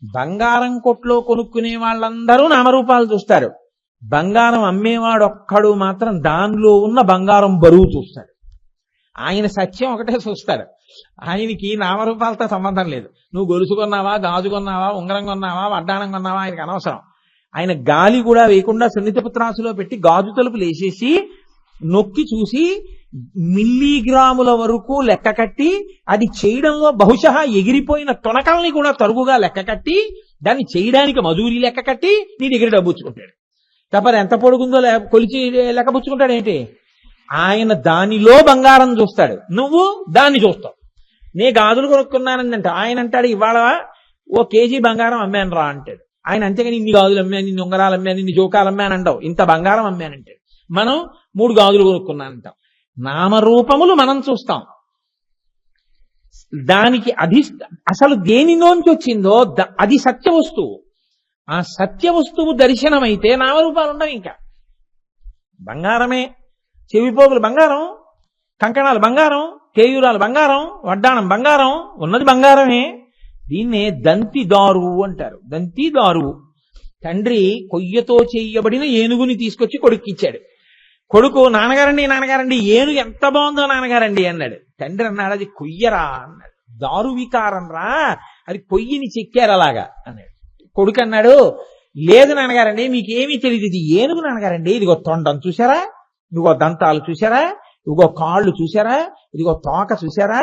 S1: బంగారం కొట్లో కొనుక్కునే వాళ్ళందరూ నామరూపాలు చూస్తారు, బంగారం అమ్మేవాడు ఒక్కడు మాత్రం దానిలో ఉన్న బంగారం బరువు చూస్తాడు. ఆయన సత్యం ఒకటే చూస్తాడు, ఆయనకి నామరూపాలతో సంబంధం లేదు. నువ్వు గొలుసు కొన్నావా, గాజు కొన్నావా, ఉంగరం కొన్నావా, వడ్డాణం కొన్నావా, ఆయనకు అనవసరం. ఆయన గాలి కూడా వేయకుండా సున్నితపుత్రాసులో పెట్టి గాజు తలుపులు వేసేసి నొక్కి చూసి మిల్లీగ్రాముల వరకు లెక్క కట్టి, అది చేయడంలో బహుశా ఎగిరిపోయిన తొనకల్ని కూడా తరుగుగా లెక్క కట్టి, దాన్ని చేయడానికి మజూరీ లెక్క కట్టి నీ దగ్గర డబ్బుచ్చుకుంటాడు. తప్ప ఎంత పొడుగుందో కొలిచి లెక్క పుచ్చుకుంటాడు ఏంటి? ఆయన దానిలో బంగారం చూస్తాడు, నువ్వు దాన్ని చూస్తావు. నే గాజులు కొనుక్కున్నానని అంటే ఆయన అంటాడు, ఇవాళ ఓ కేజీ బంగారం అమ్మాను రా అంటాడు ఆయన. అంతేగాని ఇన్ని గాజులు అమ్మాను, ఇన్ని ఉంగరాలు అమ్మాను, ఇన్ని జోకాలు అమ్మాను అంటావు. ఇంత బంగారం అమ్మానంటాడు. మనం 3 గాజులు కొనుక్కున్నానంటాం. నామరూపములు మనం చూస్తాం. దానికి అసలు దేనిలోంచి వచ్చిందో అది సత్య వస్తువు. ఆ సత్య వస్తువు దర్శనమైతే నామరూపాలు ఉండవు. ఇంకా బంగారమే, చెవిపోగులు బంగారం, కంకణాలు బంగారం, కేయూరాలు బంగారం, వడ్డాణం బంగారం, ఉన్నది బంగారమే. దీన్నే దంతిదారు అంటారు. దంతిదారు. తండ్రి కొయ్యతో చేయబడిన ఏనుగుని తీసుకొచ్చి కొడుక్కిచ్చాడు. కొడుకు నాన్నగారండి నాన్నగారండి ఏనుగు ఎంత బాగుందో నాన్నగారండి అన్నాడు. తండ్రి అన్నాడు, అది కొయ్యరా అన్నాడు. దారు వికారం రా, అది కొయ్యిని చెక్కారు అలాగా అన్నాడు. కొడుకు అన్నాడు, లేదు నాన్నగారండి మీకేమీ తెలియదు, ఇది ఏనుగు నాన్నగారండి. ఇదిగో తొండం చూసారా, ఇదిగో దంతాలు చూసారా, ఇదిగో కాళ్ళు చూసారా, ఇదిగో తోక చూసారా,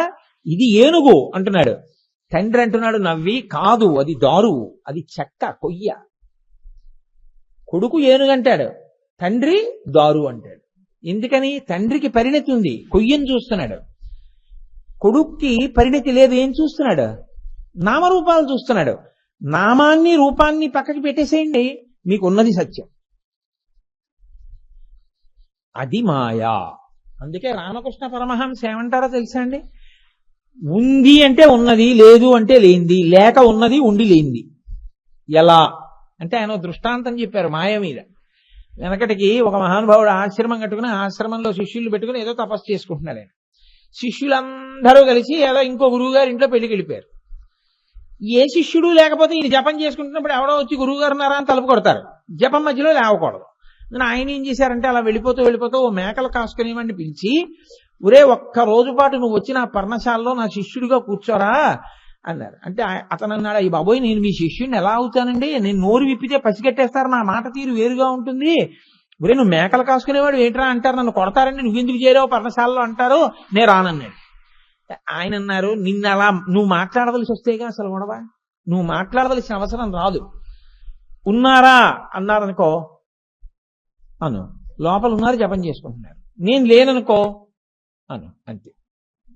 S1: ఇది ఏనుగు అంటున్నాడు. తండ్రి అంటున్నాడు నవ్వి, కాదు అది దారు, అది చెక్క కొయ్య. కొడుకు ఏనుగు అంటాడు, తండ్రి దారు అంటాడు. ఎందుకని? తండ్రికి పరిణతి ఉంది, కొయ్యను చూస్తున్నాడు. కొడుక్కి పరిణతి లేదు, ఏం చూస్తున్నాడు? నామరూపాలు చూస్తున్నాడు. నామాన్ని రూపాన్ని పక్కకి పెట్టేసేయండి, మీకున్నది సత్యం. అది మాయా. అందుకే రామకృష్ణ పరమహంస ఏమంటారో తెలుసా అండి? ఉంది అంటే ఉన్నది, లేదు అంటే లేనిది, లేక ఉన్నది, ఉండి లేనిది. ఎలా అంటే ఆయన దృష్టాంతం చెప్పారు మాయ మీద. వెనకటికి ఒక మహానుభావుడు ఆశ్రమం కట్టుకుని ఆశ్రమంలో శిష్యులు పెట్టుకుని ఏదో తపస్సు చేసుకుంటున్నాడు ఆయన. శిష్యులందరూ కలిసి ఏదో ఇంకో గురువు గారి ఇంట్లో పెళ్లికి వెళ్ళిపోయారు. ఏ శిష్యుడు లేకపోతే ఈయన జపం చేసుకుంటున్నప్పుడు ఎవడో వచ్చి గురువు గారు ఉన్నారా అని తలుపు కొడతారు. జపం మధ్యలో లేవకూడదు. ఆయన ఏం చేశారంటే అలా వెళ్ళిపోతూ ఓ మేకలు కాసుకునేవాడిని పిలిచి, ఒరే ఒక్క రోజు పాటు నువ్వు వచ్చి నా పర్ణశాలలో నా శిష్యుడిగా కూర్చోరా అన్నారు. అంటే అతను అన్నాడు, ఈ బాబోయ్ నేను మీ శిష్యుడిని ఎలా అవుతానండి, నేను నోరు విప్పితే పసిగట్టేస్తారు, నా మాట తీరు వేరుగా ఉంటుంది. ఒరే నువ్వు మేకలు కాసుకునేవాడు ఏంట్రా అంటారు, నన్ను కొడతారండి, నువ్వెందుకు చేరావు పర్ణశాలలో అంటారు, నేను రానన్నాడు. ఆయన అన్నారు, నిన్న అలా నువ్వు మాట్లాడవలసి వస్తేగా అసలు గొడవ, నువ్వు మాట్లాడవలసిన అవసరం రాదు. ఉన్నారా అన్నారనుకో అను, లోపల ఉన్నారు జపం చేసుకుంటున్నారు. నేను లేననుకో అను, అంతే.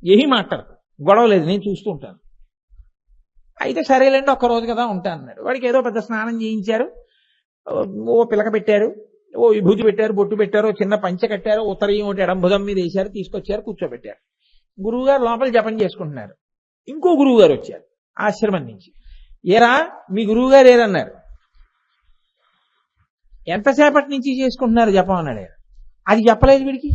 S1: ఏమీ మాట్లాడదు, గొడవ లేదు, నేను చూస్తూ ఉంటాను. అయితే సరేలేండి ఒక్క రోజు కదా ఉంటా అన్నాడు. వాడికి ఏదో పెద్ద స్నానం చేయించారు, ఓ పిలక పెట్టారు, ఓ విభూతి పెట్టారు, బొట్టు పెట్టారు, చిన్న పంచె కట్టారు, ఉత్తరీయం ఒకటి ఎడంభుజం మీద వేశారు, తీసుకొచ్చారు, కూర్చోబెట్టారు. గురువు గారు లోపల జపం చేసుకుంటున్నారు. ఇంకో గురువు గారు వచ్చారు ఆశ్రమం నుంచి. ఏరా మీ గురువు గారు ఏరన్నారు. ఎంతసేపటి నుంచి చేసుకుంటున్నారు జపం అన్నాడు. అది చెప్పలేదు వీడికి.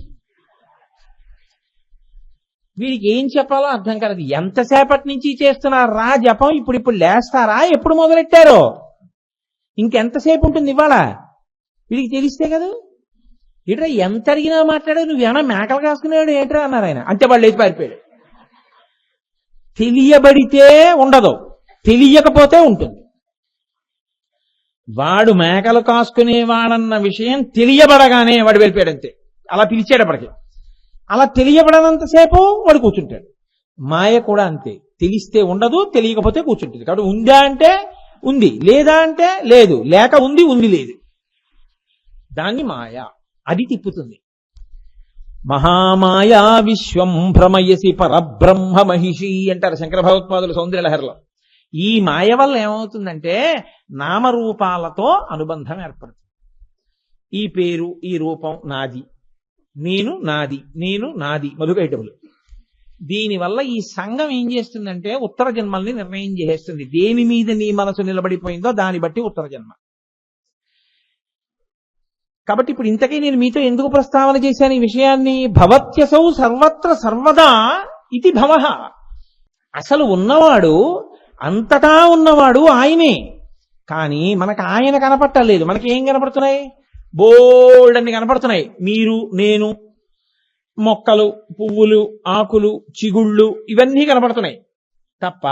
S1: వీడికి ఏం చెప్పాలో అర్థం కాలేదు. ఎంతసేపటి నుంచి చేస్తున్నారా జపం, ఇప్పుడు లేస్తారా, ఎప్పుడు మొదలెట్టారో, ఇంకెంతసేపు ఉంటుంది ఇవాళ, వీడికి తెలిస్తే కదా. ఇట్రా ఎంత అడిగినా మాట్లాడావు, నువ్వేమన్నా మేకలు కాసుకునేవాడు ఏంట్రా అన్నారు ఆయన. అంతే వాళ్ళు లేచి పారిపోయాడు. తెలియబడితే ఉండదు, తెలియకపోతే ఉంటుంది. వాడు మేకలు కాసుకునేవాడన్న విషయం తెలియబడగానే వాడు వెళ్ళిపోయాడు అంతే. అలా పిలిచేటప్పటికి అలా తెలియబడనంతసేపు వాడు కూర్చుంటాడు. మాయ కూడా అంతే, తెలిస్తే ఉండదు, తెలియకపోతే కూర్చుంటుంది. కాబట్టి ఉందా అంటే ఉంది, లేదా అంటే లేదు, లేక ఉంది, ఉంది లేదు. దాన్ని మాయ, అది తిప్పుతుంది. మహామాయా విశ్వం భ్రమయసి పరబ్రహ్మ మహిషి అంటారు శంకర భగవత్పాదులు సౌందర్యలహరిలో. ఈ మాయ వల్ల ఏమవుతుందంటే నామరూపాలతో అనుబంధం ఏర్పడుతుంది. ఈ పేరు, ఈ రూపం నాది, నేను నాది, నేను నాది, మధుకైటములు. దీనివల్ల ఈ సంఘం ఏం చేస్తుందంటే ఉత్తర జన్మల్ని నిర్ణయం చేసేస్తుంది. దేని మీద నీ మనసు నిలబడిపోయిందో దాన్ని బట్టి ఉత్తర జన్మ. కాబట్టి ఇప్పుడు ఇంతకీ నేను మీతో ఎందుకు ప్రస్తావన చేశాను ఈ విషయాన్ని? భవత్యసౌ సర్వత్ర సర్వదా ఇది భవః. అసలు ఉన్నవాడు, అంతటా ఉన్నవాడు ఆయనే. కానీ మనకు ఆయన కనపట్టలేదు. మనకి ఏం కనపడుతున్నాయి? బోల్డ్ అన్ని కనపడుతున్నాయి. మీరు, నేను, మొక్కలు, పువ్వులు, ఆకులు, చిగుళ్ళు, ఇవన్నీ కనపడుతున్నాయి తప్ప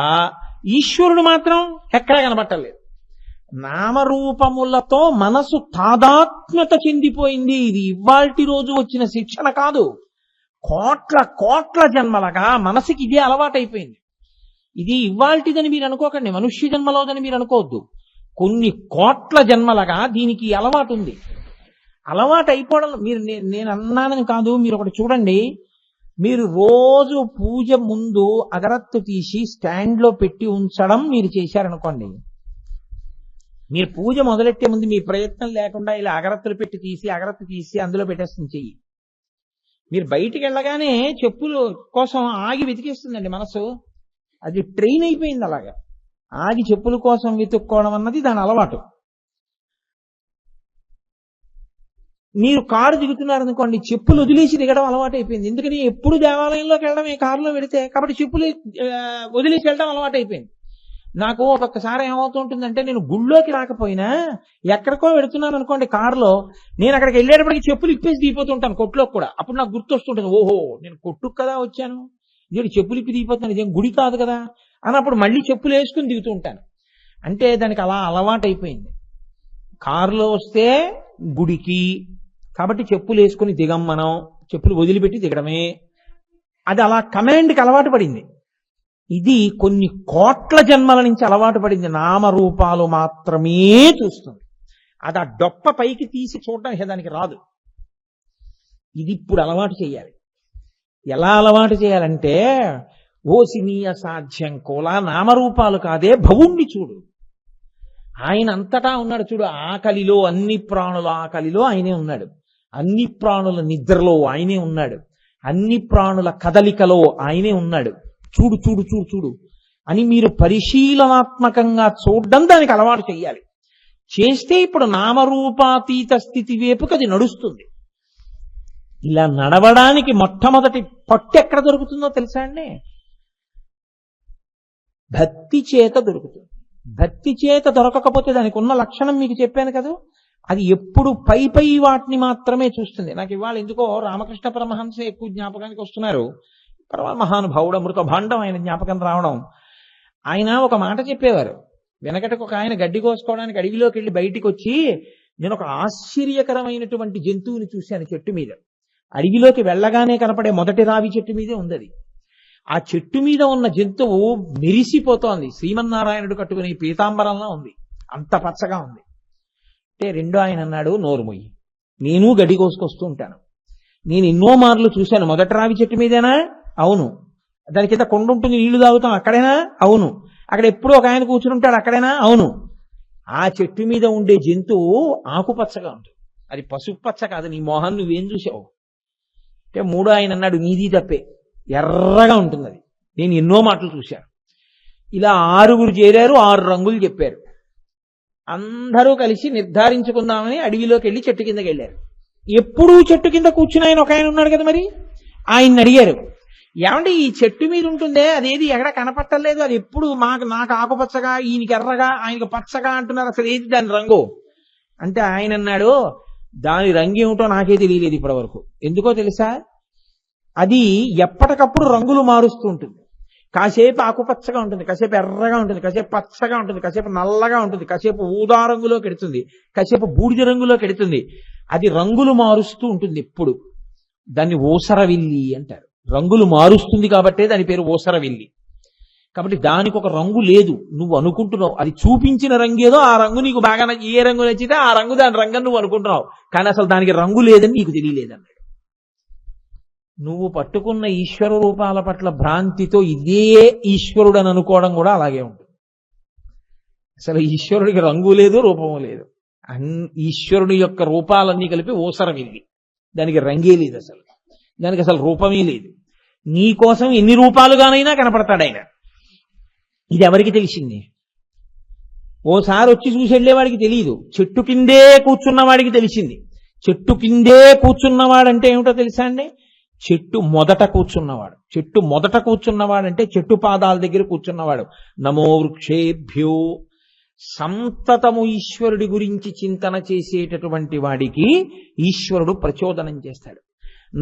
S1: ఈశ్వరుడు మాత్రం ఎక్కడా కనపట్టలేదు. నామరూపములతో మనసు తాదాత్మ్యత చెందిపోయింది. ఇది ఇవాల్టి రోజు వచ్చిన శిక్షణ కాదు. కోట్ల కోట్ల జన్మలుగా మనసుకి ఇదే అలవాటైపోయింది. ఇది ఇవాల్టిదని మీరు అనుకోకండి, మనుష్య జన్మలోదని మీరు అనుకోవద్దు. కొన్ని కోట్ల జన్మలుగా దీనికి అలవాటు ఉంది. అలవాటు అయిపోవడం, మీరు నేను అన్నానని కాదు, మీరు ఒకటి చూడండి. మీరు రోజు పూజ ముందు అగరత్తు తీసి స్టాండ్లో పెట్టి ఉంచడం మీరు చేశారనుకోండి, మీరు పూజ మొదలెట్టే ముందు మీ ప్రయత్నం లేకుండా ఇలా అగరత్తులు పెట్టి అగరత్తు తీసి అందులో పెట్టేస్తుంది చెయ్యి. మీరు బయటికి వెళ్ళగానే చెప్పులు కోసం ఆగి వెతికేస్తుందండి మనసు. అది ట్రైన్ అయిపోయింది అలాగా. ఆగి చెప్పుల కోసం వెతుక్కోవడం అన్నది దాని అలవాటు. మీరు కారు దిగుతున్నారనుకోండి, చెప్పులు వదిలేసి దిగడం అలవాటు అయిపోయింది. ఎందుకని ఎప్పుడు దేవాలయంలోకి వెళ్ళడం కారులో పెడితే, కాబట్టి చెప్పులు వదిలేసి వెళ్ళడం అలవాటు అయిపోయింది. నాకు ఒక్కొక్కసారి ఏమవుతుంటుందంటే, నేను గుళ్ళోకి రాకపోయినా ఎక్కడికో వెళుతున్నాను అనుకోండి కారులో, నేను అక్కడికి వెళ్ళేటప్పటికి చెప్పులు ఇప్పేసి దిగిపోతుంటాను కొట్టులోకి కూడా. అప్పుడు నాకు గుర్తు వస్తుంటుంది, ఓహో నేను కొట్టుకు కదా వచ్చాను, ఇదేంటి చెప్పులు ఇప్పి దిగిపోతున్నాను, ఇదేం గుడి కాదు కదా అన్నప్పుడు మళ్ళీ చెప్పులు వేసుకుని దిగుతూ ఉంటాను. అంటే దానికి అలా అలవాటు అయిపోయింది. కారులో వస్తే గుడికి, కాబట్టి చెప్పులు వేసుకుని దిగం, మనం చెప్పులు వదిలిపెట్టి దిగడమే. అది అలా కమాండ్కి అలవాటు పడింది. ఇది కొన్ని కోట్ల జన్మల నుంచి అలవాటు పడింది. నామరూపాలు మాత్రమే చూస్తుంది. అది ఆ డొప్ప పైకి తీసి చూడడానికి దానికి రాదు. ఇది ఇప్పుడు అలవాటు చేయాలి. ఎలా అలవాటు చేయాలంటే, ఓసినీయ సాధ్యం కోలా నామరూపాలు కాదే భవుణ్ణి చూడు. ఆయన అంతటా ఉన్నాడు చూడు. ఆకలిలో, అన్ని ప్రాణుల ఆకలిలో ఆయనే ఉన్నాడు. అన్ని ప్రాణుల నిద్రలో ఆయనే ఉన్నాడు. అన్ని ప్రాణుల కదలికలో ఆయనే ఉన్నాడు. చూడు చూడు చూడు చూడు అని మీరు పరిశీలనాత్మకంగా చూడడం దానికి అలవాటు చేయాలి. చేస్తే ఇప్పుడు నామరూపాతీత స్థితి వైపుకి అది నడుస్తుంది. ఇలా నడవడానికి మొట్టమొదటి పట్టు ఎక్కడ దొరుకుతుందో తెలుసా అండి? భక్తి చేత దొరుకుతుంది. భక్తి చేత దొరకకపోతే దానికి ఉన్న లక్షణం మీకు చెప్పాను కదా, అది ఎప్పుడు పై పై వాటిని మాత్రమే చూస్తుంది. నాకు ఇవాళ ఎందుకో రామకృష్ణ పరమహంస ఎక్కువ జ్ఞాపకానికి వస్తున్నారు. మహానుభావుడు, అమృత భాండం ఆయన జ్ఞాపకం రావడం. ఆయన ఒక మాట చెప్పేవారు. వెనకటికి ఒక ఆయన గడ్డి కోసుకోవడానికి అడవిలోకి వెళ్ళి బయటికి వచ్చి, నేను ఒక ఆశ్చర్యకరమైనటువంటి జంతువుని చూశాను చెట్టు మీద. అడవిలోకి వెళ్ళగానే కనపడే మొదటి రావి చెట్టు మీదే ఉంది. ఆ చెట్టు మీద ఉన్న జంతువు మెరిసిపోతోంది. శ్రీమన్నారాయణుడు కట్టుకునే పీతాంబరంలా ఉంది, అంత పచ్చగా ఉంది. అంటే రెండో ఆయన అన్నాడు, నోరు మొయ్యి, నేను గడ్డి కోసుకొస్తూ ఉంటాను, నేను ఎన్నో మార్లు చూశాను. మొదటి రావి చెట్టు మీదేనా? అవును. దాని కింద కొండ ఉంటుంది, నీళ్లు తాగుతాం, అక్కడేనా? అవును. అక్కడ ఎప్పుడూ ఒక ఆయన కూర్చుని ఉంటాడు, అక్కడేనా? అవును. ఆ చెట్టు మీద ఉండే జంతువు ఆకుపచ్చగా ఉంటుంది, అది పసుపు పచ్చ కాదు. నీ మొహం నువ్వేం చూసావు అంటే మూడో ఆయన అన్నాడు, నీది తప్పే, ఎర్రగా ఉంటుంది అది, నేను ఎన్నో మాటలు చూశాను. ఇలా 6 చేరారు, 6 రంగులు చెప్పారు. అందరూ కలిసి నిర్ధారించుకుందామని అడవిలోకి వెళ్ళి చెట్టు కిందకి వెళ్ళారు. ఎప్పుడూ చెట్టు కింద కూర్చుని ఆయన ఒక ఆయన ఉన్నాడు కదా, మరి ఆయన్ని అడిగారు, ఏమంటే ఈ చెట్టు మీద ఉంటుందే అదేది ఎక్కడ కనపట్టలేదు, అది ఎప్పుడు నాకు ఆకుపచ్చగా, ఈయనకి ఎర్రగా, ఆయనకి పచ్చగా అంటున్నారు, అసలు ఏది దాని రంగు అంటే ఆయన అన్నాడు, దాని రంగు ఏమిటో నాకే తెలియలేదు ఇప్పటి వరకు. ఎందుకో తెలుసా, అది ఎప్పటికప్పుడు రంగులు మారుస్తూ ఉంటుంది. కాసేపు ఆకుపచ్చగా ఉంటుంది, కాసేపు ఎర్రగా ఉంటుంది, కాసేపు పచ్చగా ఉంటుంది, కాసేపు నల్లగా ఉంటుంది, కాసేపు ఊదా రంగులోకి ఎడుతుంది, కాసేపు బూడిద రంగులోకి ఎడుతుంది. అది రంగులు మారుస్తూ ఉంటుంది ఎప్పుడు. దాన్ని ఊసరవిల్లి అంటారు. రంగులు మారుస్తుంది కాబట్టే దాని పేరు ఊసరవిల్లి. కాబట్టి దానికి ఒక రంగు లేదు, నువ్వు అనుకుంటున్నావు. అది చూపించిన రంగు ఏదో, ఆ రంగు నీకు బాగా ఏ రంగు నచ్చితే ఆ రంగు దాని రంగు నువ్వు అనుకుంటున్నావు, కానీ అసలు దానికి రంగు లేదని నీకు తెలియలేదన్నాడు. నువ్వు పట్టుకున్న ఈశ్వర రూపాల పట్ల భ్రాంతితో ఇదే ఈశ్వరుడు అని అనుకోవడం కూడా అలాగే ఉంటుంది. అసలు ఈశ్వరుడికి రంగు లేదు, రూపము లేదు. ఈశ్వరుడి యొక్క రూపాలన్నీ కలిపి ఊసరవిల్లి, దానికి రంగే లేదు, అసలు దానికి అసలు రూపమే లేదు. నీ కోసం ఎన్ని రూపాలుగానైనా కనపడతాడు ఆయన. ఇది ఎవరికి తెలిసింది? ఓసారి వచ్చి చూసి వెళ్ళేవాడికి తెలియదు, చెట్టు కిందే కూర్చున్నవాడికి తెలిసింది. చెట్టు కిందే కూర్చున్నవాడంటే ఏమిటో తెలుసా అండి? చెట్టు మొదట కూర్చున్నవాడు. చెట్టు మొదట కూర్చున్నవాడంటే చెట్టు పాదాల దగ్గర కూర్చున్నవాడు. నమో వృక్షేభ్యో. సంతతము ఈశ్వరుడి గురించి చింతన చేసేటటువంటి వాడికి ఈశ్వరుడు ప్రచోదనం చేస్తాడు.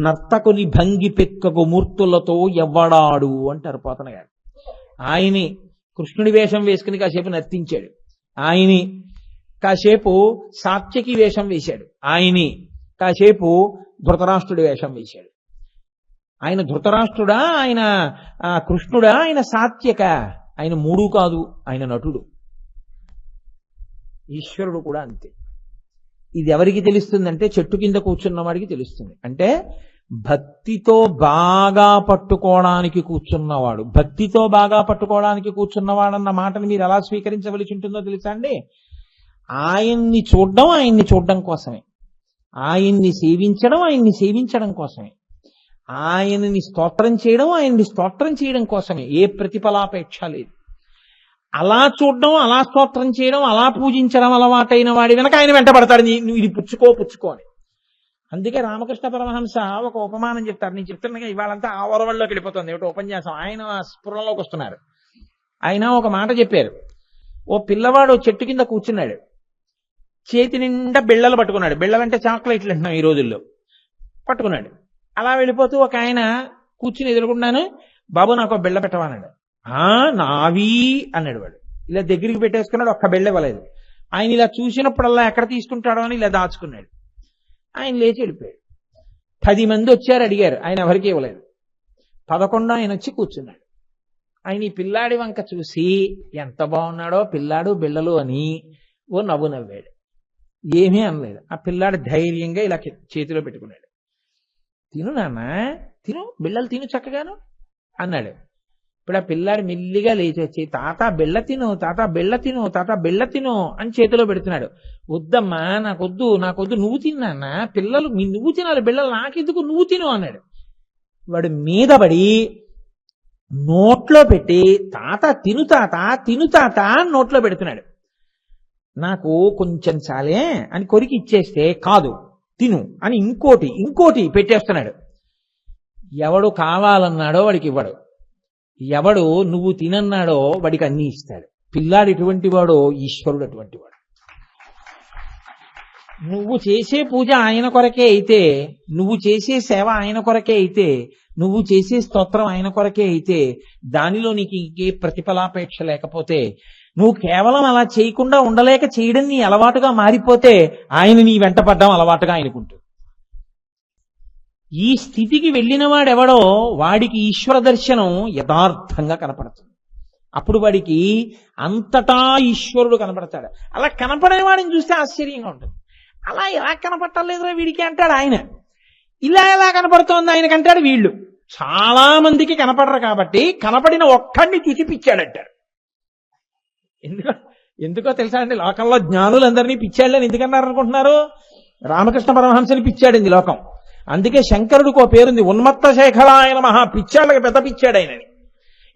S1: నర్తకుని భంగి పెక్కకు మూర్తులతో ఎవ్వడాడు అంటారు పోతన గారు. ఆయనే కృష్ణుడి వేషం వేసుకుని కాసేపు నర్తించాడు, ఆయనే కాసేపు సాత్యకి వేషం వేశాడు, ఆయనే కాసేపు ధృతరాష్ట్రుడి వేషం వేశాడు. ఆయన ధృతరాష్ట్రుడా, ఆయన కృష్ణుడా, ఆయన సాత్యక? ఆయన మూడు కాదు, ఆయన నటుడు. ఈశ్వరుడు కూడా అంతే. ఇది ఎవరికి తెలుస్తుందంటే చెట్టు కింద కూర్చున్న వాడికి తెలుస్తుంది. అంటే భక్తితో బాగా పట్టుకోవడానికి కూర్చున్నవాడు. భక్తితో బాగా పట్టుకోవడానికి కూర్చున్నవాడన్న మాటను మీరు ఎలా స్వీకరించవలసి ఉంటుందో తెలుసా అండి? ఆయన్ని చూడడం కోసమే, ఆయన్ని సేవించడం కోసమే, ఆయనని స్తోత్రం చేయడం కోసమే. ఏ ప్రతిఫలాపేక్ష లేదు. అలా చూడడం, అలా స్తోత్రం చేయడం, అలా పూజించడం అలవాటైన వాడి వెనక ఆయన వెంటబడతాడు, నువ్వు ఇది పుచ్చుకో అని. అందుకే రామకృష్ణ పరమహంస ఒక ఉపమానం చెప్తారు. నేను చెప్తున్నా ఇవాళంతా ఆ వరవల్లోకి వెళ్ళిపోతుంది ఏమిటో ఉపన్యాసం. ఆయన స్ఫురణలోకి వస్తున్నారు. ఆయన ఒక మాట చెప్పారు. ఓ పిల్లవాడు చెట్టు కింద కూర్చున్నాడు, చేతి నిండా బిళ్ళలు పట్టుకున్నాడు. బిళ్ళలంటే చాక్లెట్లు అంటున్నాం ఈ రోజుల్లో. పట్టుకున్నాడు. అలా వెళ్ళిపోతూ ఒక ఆయన కూర్చుని ఎదురుకున్నాను, బాబు నాకు బిళ్ళ పెట్టవన్నాడు. నావి అన్నాడు వాడు. ఇలా దగ్గరికి పెట్టేసుకున్నాడు, ఒక్క బిళ్ళ ఇవ్వలేదు. ఆయన ఇలా చూసినప్పుడల్లా ఎక్కడ తీసుకుంటాడో అని ఇలా దాచుకున్నాడు. ఆయన లేచి వెళ్ళిపోయాడు. 10 మంది వచ్చారు, అడిగారు, ఆయన ఎవరికి ఇవ్వలేదు. 11 ఆయన వచ్చి కూర్చున్నాడు. ఆయన ఈ పిల్లాడి వంక చూసి ఎంత బాగున్నాడో పిల్లాడు బిళ్ళలు అని ఓ నవ్వు నవ్వాడు. ఏమీ అనలేదు. ఆ పిల్లాడు ధైర్యంగా ఇలా చేతిలో పెట్టుకున్నాడు. తిను నాన్న, తిను, బిళ్ళలు తిను చక్కగాను అన్నాడు. ఇప్పుడు ఆ పిల్లాడు మెల్లిగా లేచి వచ్చి తాత బిళ్ళ తిను, తాత బిళ్ళ తిను, తాత బిళ్ళ తిను అని చేతిలో పెడుతున్నాడు. వద్దమ్మా, నాకొద్దు, నువ్వు తిన్నా, పిల్లలు నువ్వు తినాలి, బిళ్ళలు నాకెందుకు, నువ్వు తిను అన్నాడు. వాడు మీద పడి నోట్లో పెట్టి తాత తిను తాత నోట్లో పెడుతున్నాడు. నాకు కొంచెం చాలే అని కొరికి ఇచ్చేస్తే, కాదు తిను అని ఇంకోటి ఇంకోటి పెట్టేస్తున్నాడు. ఎవడు కావాలన్నాడో వాడికి ఇవ్వడు, ఎవడు నువ్వు తినన్నాడో వాడికి అన్నీ ఇస్తాడు. పిల్లాడు ఎటువంటి వాడో ఈశ్వరుడు అటువంటి వాడు. నువ్వు చేసే పూజ ఆయన కొరకే అయితే, నువ్వు చేసే సేవ ఆయన కొరకే అయితే, నువ్వు చేసే స్తోత్రం ఆయన కొరకే అయితే, దానిలో నీకు ఇంకే ప్రతిఫలాపేక్ష లేకపోతే, నువ్వు కేవలం అలా చేయకుండా ఉండలేక చేయడం నీ అలవాటుగా మారిపోతే ఆయన నీ వెంట పడ్డం అలవాటుగా ఆయనకుంటుంది. ఈ స్థితికి వెళ్ళిన వాడెవడో వాడికి ఈశ్వర దర్శనం యథార్థంగా కనపడుతుంది. అప్పుడు వాడికి అంతటా ఈశ్వరుడు కనపడతాడు. అలా కనపడని వాడిని చూస్తే ఆశ్చర్యంగా ఉంటుంది. అలా ఎలా కనపట్టలేదురా వీడికి అంటాడు ఆయన. ఇలా ఎలా కనపడుతోంది ఆయనకంటాడు వీళ్ళు. చాలా మందికి కనపడరు కాబట్టి కనపడిన ఒక్కడిని చూసి పిచ్చాడంటారు. ఎందుకో తెలుసా అండి, లోకంలో జ్ఞానులందరినీ పిచ్చాళ్ళని ఎందుకన్నారు అనుకుంటున్నారు? రామకృష్ణ పరమహంసని పిచ్చాడింది లోకం. అందుకే శంకరుడికి ఓ పేరుంది, ఉన్మత్త శేఖరాయన మహా పిచ్చాళ్ళకి పెద్ద పిచ్చాడు ఆయనని.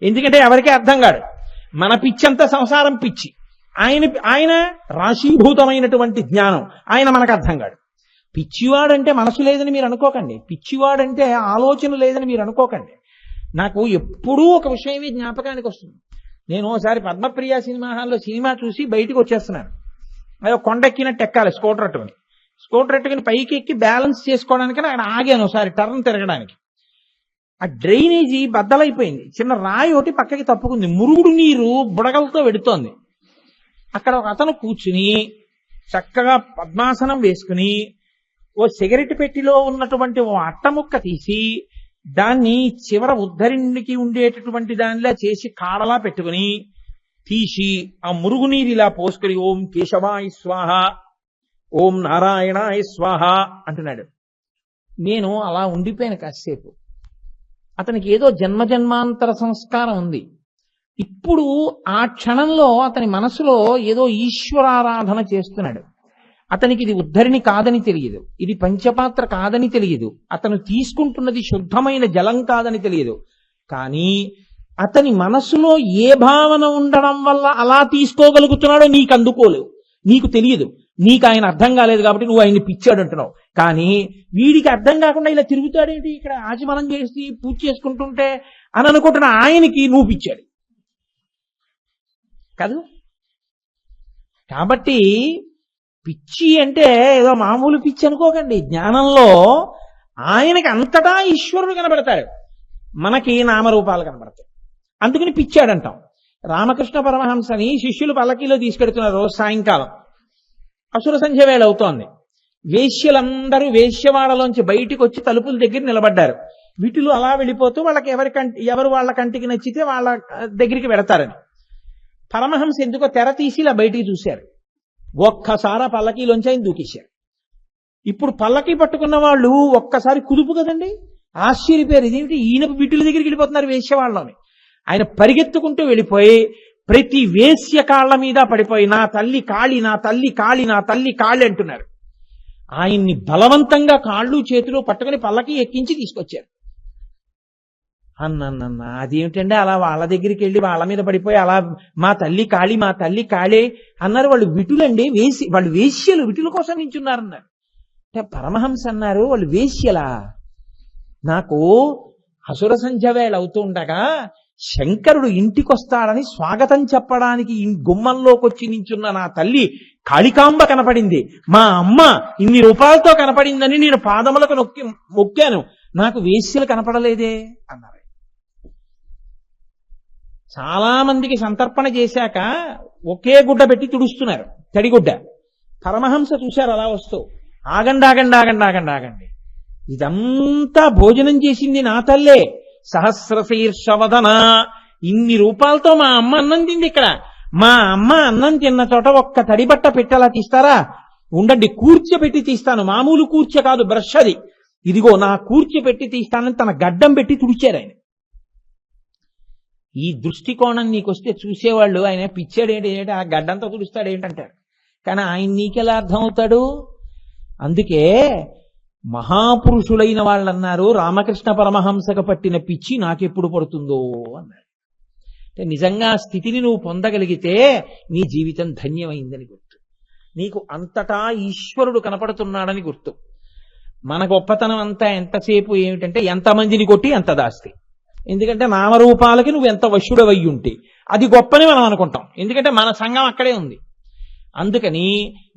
S1: ఎందుకంటే ఎవరికీ అర్థం కాడు. మన పిచ్చంతా సంసారం పిచ్చి, ఆయన రాశీభూతమైనటువంటి జ్ఞానం, ఆయన మనకు అర్థం కాడు. పిచ్చివాడంటే మనసు లేదని మీరు అనుకోకండి, పిచ్చివాడంటే ఆలోచన లేదని మీరు అనుకోకండి. నాకు ఎప్పుడూ ఒక విషయమే జ్ఞాపకానికి వస్తుంది. నేను ఒకసారి పద్మప్రియ సినిమా హాల్లో సినిమా చూసి బయటకు వచ్చేస్తున్నాను. అది కొండెక్కినట్టు ఎక్కాలి స్కూటర్ ఎట్టుకుని పైకి ఎక్కి బ్యాలెన్స్ చేసుకోవడానికని అక్కడ ఆగాను ఒకసారి టర్న్ తిరగడానికి. ఆ డ్రైనేజీ బద్దలైపోయింది, చిన్న రాయి ఒకటి పక్కకి తప్పుకుంది, మురుగుడు నీరు బుడగలతో వెడుతోంది. అక్కడ ఒక అతను కూర్చుని చక్కగా పద్మాసనం వేసుకుని ఓ సిగరెట్ పెట్టిలో ఉన్నటువంటి ఓ అట్టముక్క తీసి దాన్ని చివర ఉద్ధరణికి ఉండేటటువంటి దానిలా చేసి కాడలా పెట్టుకుని తీసి ఆ మురుగునీరు ఇలా పోసుకుని ఓం కేశవాయ స్వాహ, ఓం నారాయణాయ స్వాహ అంటున్నాడు. నేను అలా ఉండిపోయాను కాసేపు. అతనికి ఏదో జన్మజన్మాంతర సంస్కారం ఉంది. ఇప్పుడు ఆ క్షణంలో అతని మనసులో ఏదో ఈశ్వరారాధన చేస్తున్నాడు. అతనికి ఇది ఉద్ధరిణి కాదని తెలియదు, ఇది పంచపాత్ర కాదని తెలియదు, అతను తీసుకుంటున్నది శుద్ధమైన జలం కాదని తెలియదు. కానీ అతని మనసులో ఏ భావన ఉండడం వల్ల అలా తీసుకోగలుగుతున్నాడో నీకు అందుకోలేవు, నీకు తెలియదు, నీకు ఆయన అర్థం కాలేదు కాబట్టి నువ్వు ఆయన్ని పిచ్చాడు అంటున్నావు. కానీ వీడికి అర్థం కాకుండా ఇలా తిరుగుతాడేంటి ఇక్కడ ఆచమనం చేసి పూజ చేసుకుంటుంటే అని అనుకుంటున్న ఆయనకి నువ్వు పిచ్చాడు కాదు. కాబట్టి పిచ్చి అంటే ఏదో మామూలు పిచ్చి అనుకోకండి. జ్ఞానంలో ఆయనకి అంతటా ఈశ్వరుడు కనబడతాడు, మనకి నామరూపాలు కనబడతాయి. అందుకని పిచ్చాడంటాం. రామకృష్ణ పరమహంసని శిష్యులు పల్లకీలో తీసుకెడుతున్నారు. రోజు సాయంకాలం అసుర సంధ్య వేళ అవుతోంది. వేశ్యలందరూ వేశ్యవాడలోంచి బయటికి వచ్చి తలుపుల దగ్గర నిలబడ్డారు. వీటిలో అలా వెళ్ళిపోతూ వాళ్ళకి ఎవరు వాళ్ళ కంటికి నచ్చితే వాళ్ళ దగ్గరికి వెడతారని. పరమహంస ఎందుకో తెర తీసి ఇలా బయటికి చూశారు. ఒక్కసారి పల్లకీలోంచి ఆయన దూకేశారు. ఇప్పుడు పల్లకీ పట్టుకున్న వాళ్ళు ఒక్కసారి కుదుపు కదండి, ఆశ్చర్యపోయారు. ఇదేమిటి ఈయన వీటిల దగ్గరికి వెళ్ళిపోతున్నారు వేశ్యవాళ్ళని. ఆయన పరిగెత్తుకుంటూ వెళ్ళిపోయి ప్రతి వేశ్య కాళ్ల మీద పడిపోయి నా తల్లి కాళి, నా తల్లి కాళి, నా తల్లి కాళి అంటున్నారు. ఆయన్ని బలవంతంగా కాళ్ళు చేతులు పట్టుకుని పల్లకి ఎక్కించి తీసుకొచ్చారు. అన్న అదేమిటండి అలా వాళ్ళ దగ్గరికి వెళ్ళి వాళ్ళ మీద పడిపోయి అలా మా తల్లి కాళి, మా తల్లి కాళే అన్నారు. వాళ్ళు విటులండి, వాళ్ళు వేశ్యలు, విటుల కోసం నించున్నారన్నారు. అంటే పరమహంస అన్నారు వాళ్ళు వేశ్యలా? నాకు అసుర సంధ్య వేళ అవుతుండగా శంకరుడు ఇంటికొస్తాడని స్వాగతం చెప్పడానికి గుమ్మంలోకి వచ్చి నించున్న నా తల్లి కాళికాంబ కనపడింది, మా అమ్మ ఇన్ని రూపాయలతో కనపడిందని నేను పాదములకు మొక్కాను, నాకు వేశ్యలు కనపడలేదే అన్నారు. చాలా మందికి సంతర్పణ చేశాక ఒకే గుడ్డ పెట్టి తుడుస్తున్నారు, తడిగుడ్డ. పరమహంస చూశారు అలా వస్తూ, ఆగండి ఆగండి ఆగండి ఆగండి ఆగండి, ఇదంతా భోజనం చేసింది నా తల్లే, సహస్రశీర్షవదన, ఇన్ని రూపాయలతో మా అమ్మ అన్నం తింది. ఇక్కడ మా అమ్మ అన్నం తిన్న చోట ఒక్క తడిబట్ట పెట్టేలా తీస్తారా? ఉండండి కూర్చోబెట్టి తీస్తాను, మామూలు కూర్చో కాదు, బ్రష్ అది, ఇదిగో నా కూర్చోబెట్టి తీస్తానని తన గడ్డం పెట్టి తుడిచారు ఆయన. ఈ దృష్టికోణం నీకొస్తే చూసేవాళ్ళు ఆయన పిచ్చాడేంటి, ఆ గడ్డంతో తుడుస్తాడు ఏంటంటారు. కానీ ఆయన నీకెలా అర్థమవుతాడు? అందుకే మహాపురుషులైన వాళ్ళు అన్నారు, రామకృష్ణ పరమహంసకు పట్టిన పిచ్చి నాకెప్పుడు పడుతుందో అన్నారు. అంటే నిజంగా ఆ స్థితిని నువ్వు పొందగలిగితే నీ జీవితం ధన్యమైందని గుర్తు, నీకు అంతటా ఈశ్వరుడు కనపడుతున్నాడని గుర్తు. మన గొప్పతనం అంతా ఎంతసేపు ఏమిటంటే ఎంతమందిని కొట్టి ఎంత దాస్తే. ఎందుకంటే నామరూపాలకి నువ్వు ఎంత వశుడవయ్యి ఉంటే అది గొప్పని మనం అనుకుంటాం. ఎందుకంటే మన సంఘం అక్కడే ఉంది. అందుకని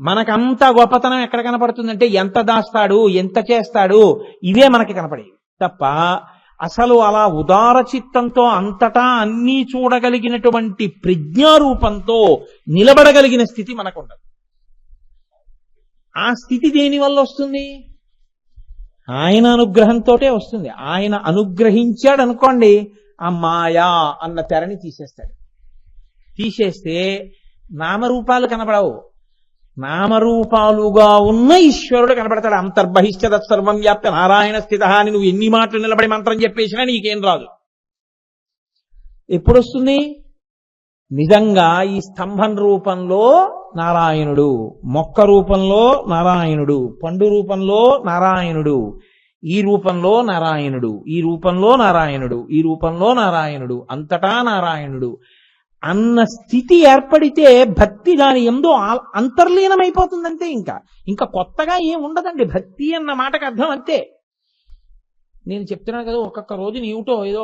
S1: మనకంత గొప్పతనం ఎక్కడ కనపడుతుందంటే ఎంత దాస్తాడు, ఎంత చేస్తాడు, ఇవే మనకి కనపడేవి తప్ప అసలు అలా ఉదార చిత్తంతో అంతటా అన్నీ చూడగలిగినటువంటి ప్రజ్ఞారూపంతో నిలబడగలిగిన స్థితి మనకుండదు. ఆ స్థితి దేని వల్ల వస్తుంది? ఆయన అనుగ్రహంతోటే వస్తుంది. ఆయన అనుగ్రహించాడు అనుకోండి, ఆ మాయా అన్న తెరని తీసేస్తాడు. తీసేస్తే నామరూపాలు కనబడవు. నామరూపాలుగా ఉన్న ఈశ్వరుడు కనబడతాడు. అంతర్బహిష్ట సర్వం వ్యాప్త నారాయణ స్థిత అని నువ్వు ఎన్ని మాటలు నిలబడి మంత్రం చెప్పేసినా నీకేం రాదు. ఎప్పుడు వస్తుంది? నిజంగా ఈ స్తంభం రూపంలో నారాయణుడు, మొక్క రూపంలో నారాయణుడు, పండు రూపంలో నారాయణుడు, ఈ రూపంలో నారాయణుడు, ఈ రూపంలో నారాయణుడు, ఈ రూపంలో నారాయణుడు, అంతటా నారాయణుడు అన్న స్థితి ఏర్పడితే భక్తి దాని ఎందో అంతర్లీనమైపోతుందంటే ఇంకా కొత్తగా ఏం ఉండదండి. భక్తి అన్న మాటకు అర్థం అంతే. నేను చెప్తున్నాను కదా, ఒక్కొక్క రోజు నీవుటో ఏదో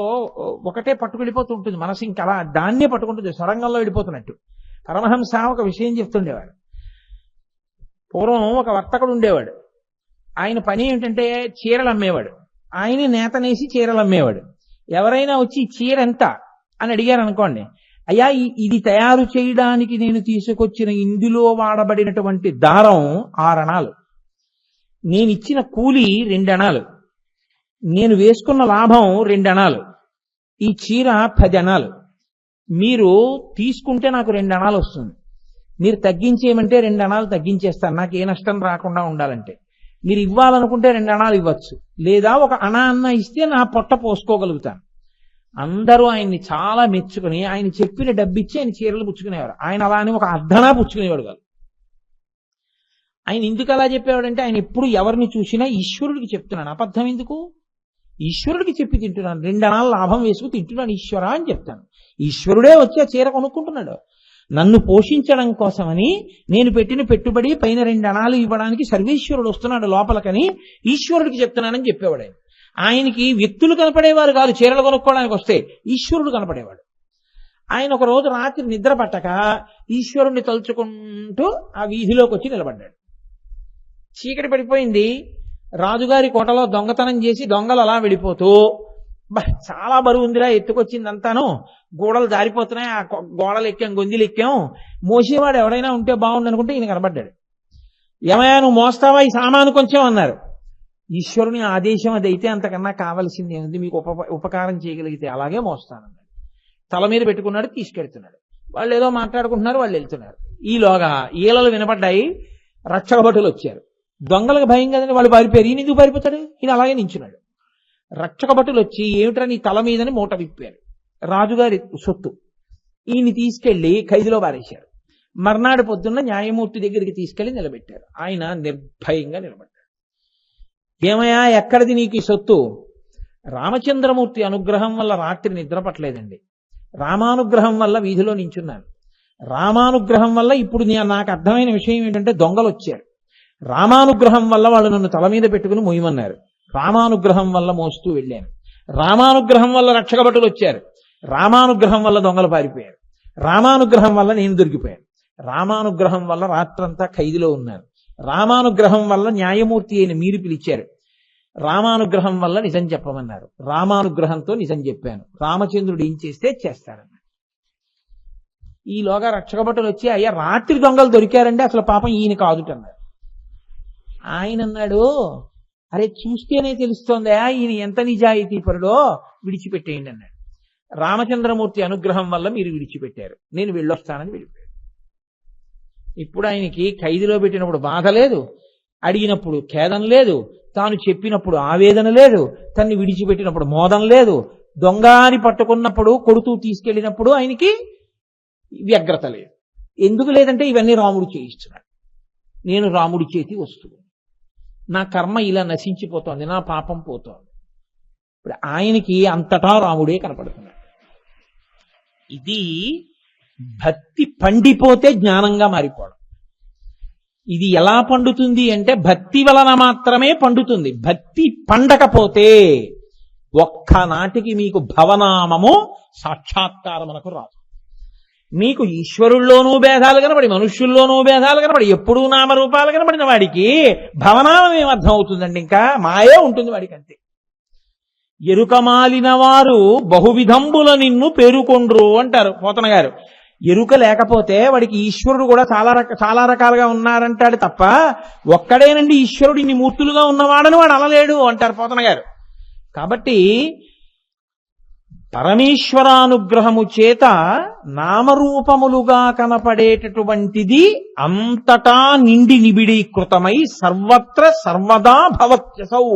S1: ఒకటే పట్టుకెళ్ళిపోతూ ఉంటుంది మనసు, ఇంకా అలా దాన్నే పట్టుకుంటుంది, సొరంగంలో వెళ్ళిపోతున్నట్టు. పరమహంస ఒక విషయం చెప్తుండేవాడు. పూర్వం ఒక వర్తకుడు ఉండేవాడు. ఆయన పని ఏమిటంటే చీరలు అమ్మేవాడు. ఆయనే నేతనేసి చీరలు అమ్మేవాడు. ఎవరైనా వచ్చి చీర ఎంత అని అడిగారు అనుకోండి, అయ్యా ఇది తయారు చేయడానికి నేను తీసుకొచ్చిన ఇందులో వాడబడినటువంటి దారం 6 అణాలు, నేను ఇచ్చిన కూలి 2 అణాలు, నేను వేసుకున్న లాభం 2 అణాలు, ఈ చీర 10 అణాలు, మీరు తీసుకుంటే నాకు 2 అణాలు వస్తుంది, మీరు తగ్గించేయమంటే 2 అణాలు తగ్గించేస్తాను, నాకు ఏ నష్టం రాకుండా ఉండాలంటే. మీరు ఇవ్వాలనుకుంటే 2 అణాలు ఇవ్వచ్చు, లేదా 1 అణా అన్న ఇస్తే నా పొట్ట పోసుకోగలుగుతాను. అందరూ ఆయన్ని చాలా మెచ్చుకుని ఆయన చెప్పిన డబ్బిచ్చి ఆయన చీరలు పుచ్చుకునేవారు. ఆయన అలా అని 1 అర్ధనా పుచ్చుకునేవాడు కాదు. ఆయన ఎందుకు అలా చెప్పేవాడంటే ఆయన ఎప్పుడు ఎవరిని చూసినా ఈశ్వరుడికి చెప్తున్నాను, అబద్ధం ఎందుకు, ఈశ్వరుడికి చెప్పి తింటున్నాను, 2 అణాలు లాభం వేసుకు తింటున్నాను ఈశ్వర అని చెప్తాను. ఈశ్వరుడే వచ్చి ఆ చీర కొనుక్కుంటున్నాడు. నన్ను పోషించడం కోసమని నేను పెట్టిన పెట్టుబడి పైన 2 అణాలు ఇవ్వడానికి సర్వేశ్వరుడు వస్తున్నాడు లోపలకని ఈశ్వరుడికి చెప్తున్నానని చెప్పేవాడు. ఆయనకి వ్యక్తులు కనపడేవారు కాదు, చీరలు కొనుక్కోవడానికి వస్తే ఈశ్వరుడు కనపడేవాడు. ఆయన ఒక రోజు రాత్రి నిద్ర పట్టక ఈశ్వరుణ్ణి తలుచుకుంటూ ఆ వీధిలోకి వచ్చి నిలబడ్డాడు. చీకటి పడిపోయింది. రాజుగారి కోటలో దొంగతనం చేసి దొంగలు అలా వెళ్ళిపోతూ, చాలా బరువు ఉందిరా ఎత్తుకొచ్చిందంతాను, గోడలు జారిపోతున్నాయి, ఆ గోడలు ఎక్కాం, గొంతులు ఎక్కాం, మోసేవాడు ఎవరైనా ఉంటే బాగుంది అనుకుంటే ఈయన కనబడ్డాడు. ఏమయ్యా నువ్వు మోస్తావా ఈ సామాను కొంచెం అన్నారు. ఈశ్వరుని ఆదేశం అది అయితే అంతకన్నా కావలసింది ఏముంది, మీకు ఉపకారం చేయగలిగితే అలాగే మోస్తానన్నాడు. తల మీద పెట్టుకున్నాడు, తీసుకెడుతున్నాడు. వాళ్ళు ఏదో మాట్లాడుకుంటున్నారు, వాళ్ళు వెళ్తున్నారు. ఈలోగా ఈలలు వినపడ్డాయి, రక్షకభటులు వచ్చారు. దొంగలకు భయం కదండి, వాళ్ళు పారిపోయారు. ఈయన ఎందుకు పారిపోతాడు, ఈయన అలాగే నించున్నాడు. రక్షకభటులు వచ్చి ఏమిట్రా నీ తల మీదని మూట విప్పారు. రాజుగారి సొత్తు. ఈయన్ని తీసుకెళ్లి ఖైదులో పారేశారు. మర్నాడు పొద్దున్న న్యాయమూర్తి దగ్గరికి తీసుకెళ్లి నిలబెట్టారు. ఆయన నిర్భయంగా నిలబడ్డాడు. ఏమయ్యా ఎక్కడిది నీకు ఈ సొత్తు? రామచంద్రమూర్తి అనుగ్రహం వల్ల రాత్రి నిద్ర పట్టలేదండి, రామానుగ్రహం వల్ల వీధిలో నించున్నాను, రామానుగ్రహం వల్ల ఇప్పుడు నాకు అర్థమైన విషయం ఏంటంటే దొంగలు వచ్చారు, రామానుగ్రహం వల్ల వాళ్ళు నన్ను తల మీద పెట్టుకుని మొయ్యమన్నారు, రామానుగ్రహం వల్ల మోస్తూ వెళ్ళాను, రామానుగ్రహం వల్ల రక్షకభటులు వచ్చారు, రామానుగ్రహం వల్ల దొంగలు పారిపోయారు, రామానుగ్రహం వల్ల నేను దొరికిపోయాను, రామానుగ్రహం వల్ల రాత్రంతా ఖైదులో ఉన్నాను, రామానుగ్రహం వల్ల న్యాయమూర్తి అయిన మీరు పిలిచారు, రామానుగ్రహం వల్ల నిజం చెప్పమన్నారు, రామానుగ్రహంతో నిజం చెప్పాను, రామచంద్రుడు ఏం చేస్తే చేస్తాడన్నారు. ఈలోగా రక్షకభటులు వచ్చి అయ్యా రాత్రి దొంగలు దొరికారండి, అసలు పాపం ఈయన కాదుటన్నారు. ఆయన అన్నాడు, అరే చూస్తేనే తెలుస్తోందా ఈయన ఎంత నిజాయితీ పరుడో, విడిచిపెట్టేయండి అన్నాడు. రామచంద్రమూర్తి అనుగ్రహం వల్ల మీరు విడిచిపెట్టారు, నేను వెళ్ళొస్తానని వెళ్ళిపోయాడు. ఇప్పుడు ఆయనకి ఖైదులో పెట్టినప్పుడు బాధ లేదు, అడిగినప్పుడు ఖేదం లేదు, తాను చెప్పినప్పుడు ఆవేదన లేదు, తన్ని విడిచిపెట్టినప్పుడు మోదం లేదు, దొంగని పట్టుకున్నప్పుడు కొడుతూ తీసుకెళ్ళినప్పుడు ఆయనకి వ్యగ్రత లేదు. ఎందుకు లేదంటే ఇవన్నీ రాముడు చేయిస్తున్నాడు, నేను రాముడి చేతి వస్తువు, నా కర్మ ఇలా నశించిపోతోంది, నా పాపం పోతోంది. ఇప్పుడు ఆయనకి అంతటా రాముడే కనపడుతున్నాడు. ఇది భక్తి పండిపోతే జ్ఞానంగా మారిపోవడం. ఇది ఎలా పండుతుంది అంటే భక్తి వలన మాత్రమే పండుతుంది. భక్తి పండకపోతే ఒక్కనాటికి మీకు భవనామము సాక్షాత్కారమునకు రాదు. మీకు ఈశ్వరుల్లోనూ భేదాలు కనబడి, మనుష్యుల్లోనూ భేదాలు కనబడి, ఎప్పుడూ నామరూపాలు కనబడిన వాడికి భవనామం ఏమర్థం అవుతుందండి? ఇంకా మాయే ఉంటుంది వాడికి అంతే. ఎరుకమాలిన వారు బహువిధంబుల నిన్ను పేరుకొండ్రు అంటారు పోతన గారు. ఎరుక లేకపోతే వాడికి ఈశ్వరుడు కూడా చాలా రకాలుగా ఉన్నారంటాడు తప్ప ఒక్కడేనండి ఈశ్వరుడు ఇన్ని మూర్తులుగా ఉన్నవాడని వాడు అనలేడు అంటారు పోతన గారు. కాబట్టి పరమేశ్వరానుగ్రహము చేత నామరూపములుగా కనపడేటటువంటిది అంతటా నిండి నిబిడీకృతమై సర్వత్ర సర్వదా భవత్యసౌ,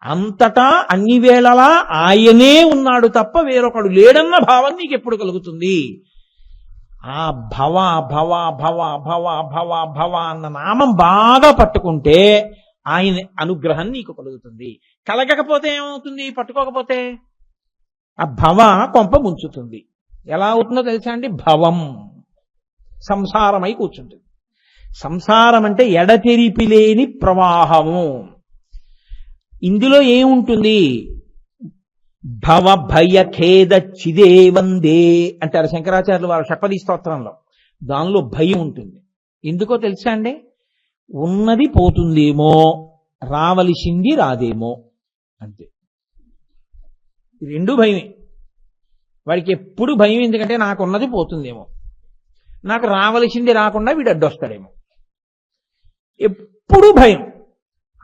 S1: అంతటా అన్ని వేళలా ఆయనే ఉన్నాడు తప్ప వేరొకడు లేడన్న భావం నీకు ఎప్పుడు కలుగుతుంది? ఆ భవ భవ భవ భవ భవ భవ అన్న నామం బాగా పట్టుకుంటే ఆయన అనుగ్రహం నీకు కలుగుతుంది. కలగకపోతే ఏమవుతుంది? పట్టుకోకపోతే ఆ భవ కొంప ముంచుతుంది. ఎలా అవుతుందో తెలుసా అండి? భవం సంసారమై కూర్చుంటుంది. సంసారం అంటే ఎడతెరిపి లేని ప్రవాహము. ఇందులో ఏముంటుంది? భవ భయ ఖేద చిదే వందే అంటారు శంకరాచార్యులు వారు షట్పది స్తోత్రంలో. దానిలో భయం ఉంటుంది. ఎందుకో తెలుసా అండి? ఉన్నది పోతుందేమో, రావలసింది రాదేమో, అంతే. రెండు భయమే వాడికి ఎప్పుడు భయం. ఎందుకంటే నాకున్నది పోతుందేమో, నాకు రావలసింది రాకుండా వీడు అడ్డొస్తాడేమో, ఎప్పుడు భయం.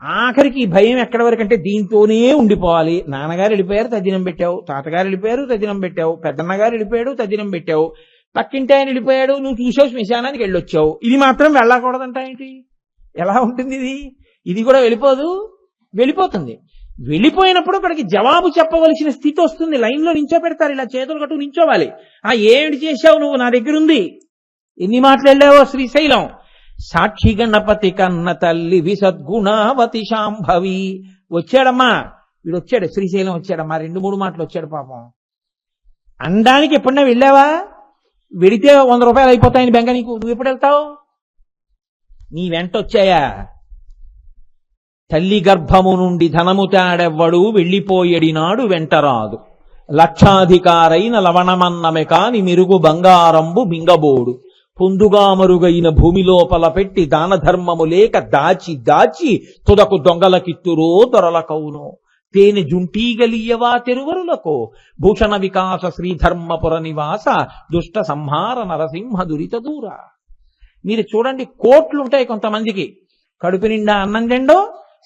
S1: ఆఖరికి ఈ భయం ఎక్కడి వరకు అంటే దీంతోనే ఉండిపోవాలి. నాన్నగారు వెళ్ళిపోయారు, తద్దినం పెట్టావు. తాతగారు వెళ్ళిపోయారు, తద్దినం పెట్టావు. పెద్దన్నగారు వెళ్ళిపోయాడు, తద్దినం పెట్టావు. పక్కింటి ఆయన వెళ్ళిపోయాడు, నువ్వు చూసావు, శ్మశానానికి వెళ్ళొచ్చావు. ఇది మాత్రం వెళ్ళకూడదంట ఏంటి? ఎలా ఉంటుంది ఇది? ఇది కూడా వెళ్ళిపోదు, వెళ్ళిపోతుంది. వెళ్ళిపోయినప్పుడు అక్కడికి జవాబు చెప్పవలసిన స్థితి వస్తుంది. లైన్లో నించోపెడతారు, ఇలా చేతులు కట్టు నించోవాలి. ఏమిటి చేశావు నువ్వు? నా దగ్గర ఉంది. ఎన్ని మాటలు వెళ్ళావో శ్రీశైలం. సాక్షి గణపతి కన్న తల్లి విసద్గుణావతి శాంభవి. వచ్చాడమ్మా, వీడు వచ్చాడు, శ్రీశైలం వచ్చాడమ్మా, 2-3 మాటలు వచ్చాడు పాపం. అనడానికి ఎప్పుడన్నా వెళ్ళావా? వెడితే 100 రూపాయలు అయిపోతాయని బెంగ నీకు. నువ్వు ఎప్పుడు వెళ్తావు? నీ వెంట వచ్చాయా? తల్లి గర్భము నుండి ధనము తాడెవ్వడు వెళ్ళిపోయడినాడు వెంటరాదు. లక్షాధికారైన లవణమన్నమె కాని మెరుగు బంగారంబు మింగబోడు. పొందుగా మరుగైన భూమి లోపల పెట్టి దాన ధర్మము లేక దాచి దాచి తుదకు దొంగలకిత్తురో దొరలకౌను. తేనె జుంటీగలియవా తెరువరులకు భూషణ వికాస శ్రీధర్మపుర నివాస దుష్ట సంహార నరసింహ దురిత దూర. మీరు చూడండి, కోట్లు ఉంటాయి కొంతమందికి. కడుపు నిండా అన్నం తిండో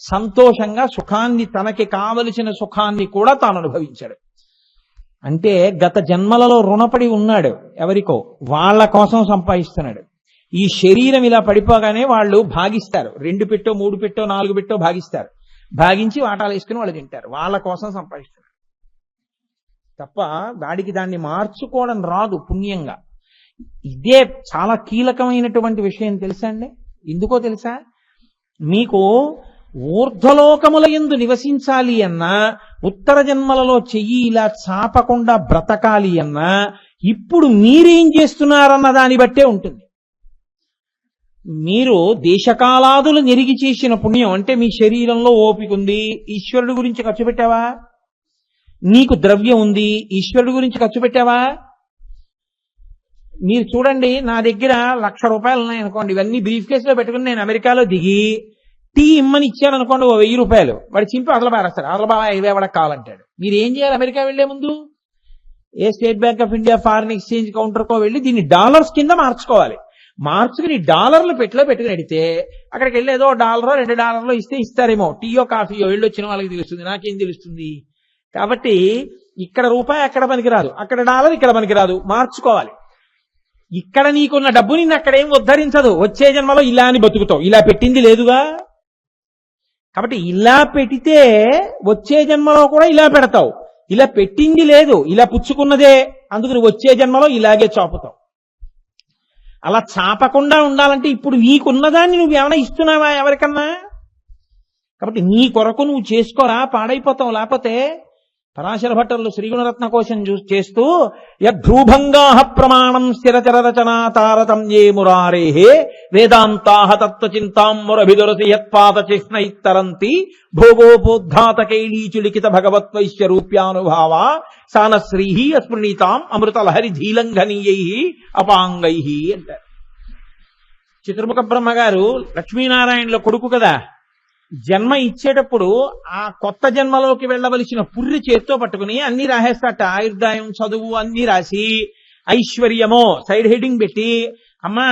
S1: సంతోషంగా సుఖాన్ని, తనకి కావలసిన సుఖాన్ని కూడా తాను అనుభవించాడు. అంటే గత జన్మలలో రుణపడి ఉన్నాడు ఎవరికో, వాళ్ళ కోసం సంపాదిస్తున్నాడు. ఈ శరీరం ఇలా పడిపోగానే వాళ్ళు భాగిస్తారు. 2 పెట్టో 3 పెట్టో 4 పెట్టో భాగిస్తారు. భాగించి వాటాలు వేసుకుని వాళ్ళు తింటారు. వాళ్ళ కోసం సంపాదిస్తున్నాడు తప్ప వాడికి దాన్ని మార్చుకోవడం రాదు పుణ్యంగా. ఇదే చాలా కీలకమైనటువంటి విషయం తెలుసా అండి? ఎందుకో తెలుసా? మీకు ఊర్ధ్వలోకముల యందు నివసించాలి అన్నా, ఉత్తర జన్మలలో చెయ్యి ఇలా చాపకుండా బ్రతకాలి అన్నా, ఇప్పుడు మీరేం చేస్తున్నారన్న దాన్ని బట్టే ఉంటుంది. మీరు దేశకాలాదులు నెరిగి చేసిన పుణ్యం అంటే మీ శరీరంలో ఓపిక ఉంది, ఈశ్వరుడు గురించి ఖర్చు పెట్టావా? నీకు ద్రవ్యం ఉంది, ఈశ్వరుడు గురించి ఖర్చు పెట్టావా? మీరు చూడండి, నా దగ్గర 1,00,000 రూపాయలు ఉన్నాయనుకోండి, ఇవన్నీ బ్రీఫ్ కేసులో పెట్టుకుని నేను అమెరికాలో దిగి టీ ఇమ్మని ఇచ్చాను అనుకోండి, 1,000 రూపాయలు వాడు చింపి అసలు పారేస్తాడు. అసలు బాబా 5,000 వాడకు కావాలంటాడు. మీరు ఏం చేయాలి? అమెరికా వెళ్లే ముందు ఏ State Bank of India foreign exchange కౌంటర్కో వెళ్ళి దీన్ని డాలర్స్ కింద మార్చుకోవాలి. మార్చుకుని డాలర్లు పెట్టుకుని అడిగితే అక్కడికి వెళ్ళి ఏదో $1 $2 ఇస్తే ఇస్తారేమో. టీయో కాఫీయో వెళ్ళొచ్చిన వాళ్ళకి తెలుస్తుంది, నాకేం తెలుస్తుంది? కాబట్టి ఇక్కడ రూపాయి అక్కడ పనికిరాదు, అక్కడ డాలర్ ఇక్కడ పనికిరాదు, మార్చుకోవాలి. ఇక్కడ నీకున్న డబ్బు నిన్ను అక్కడేం ఉద్ధరించదు. వచ్చే జన్మలో ఇలా అని బతుకుతావు. ఇలా పెట్టింది లేదుగా. కాబట్టి ఇలా పెడితే వచ్చే జన్మలో కూడా ఇలా పెడతావు. ఇలా పెట్టింది లేదు, ఇలా పుచ్చుకున్నదే, అందుకని వచ్చే జన్మలో ఇలాగే చాపుతావు. అలా చాపకుండా ఉండాలంటే ఇప్పుడు నీకున్నదాన్ని నువ్వు ఏమైనా ఇస్తున్నావా ఎవరికన్నా? కాబట్టి నీ కొరకు నువ్వు చేసుకోరా, పాడైపోతావు. లేకపోతే పరాశర భట్టర్లు శ్రీగుణరత్న కోశం చేస్తూ యద్భ్రూభంగా ప్రమాణం స్థిరచర రచనా తారతమ్యే మురారే వేదాంతా తత్వచింతాం మురభిదురసి యత్పాద చిహ్నైత్తరంతి భోగోపోద్ఘాత కైలీచులిఖిత భగవత్వైశ్వరూప్యానుభావ సానశ్రీ అస్మృణీతాం అమృతలహరి ధీలంఘనీయై అపాంగై అంటారు. చతుర్ముఖ బ్రహ్మగారు లక్ష్మీనారాయణుల కొడుకు కదా, జన్మ ఇచ్చేటప్పుడు ఆ కొత్త జన్మలోకి వెళ్ళవలసిన పుర్రి చేత్తో పట్టుకుని అన్ని రాసేస్తాట. ఆయుర్దాయం, చదువు అన్ని రాసి ఐశ్వర్యమో సైడ్ హెడ్డింగ్ పెట్టి అమ్మా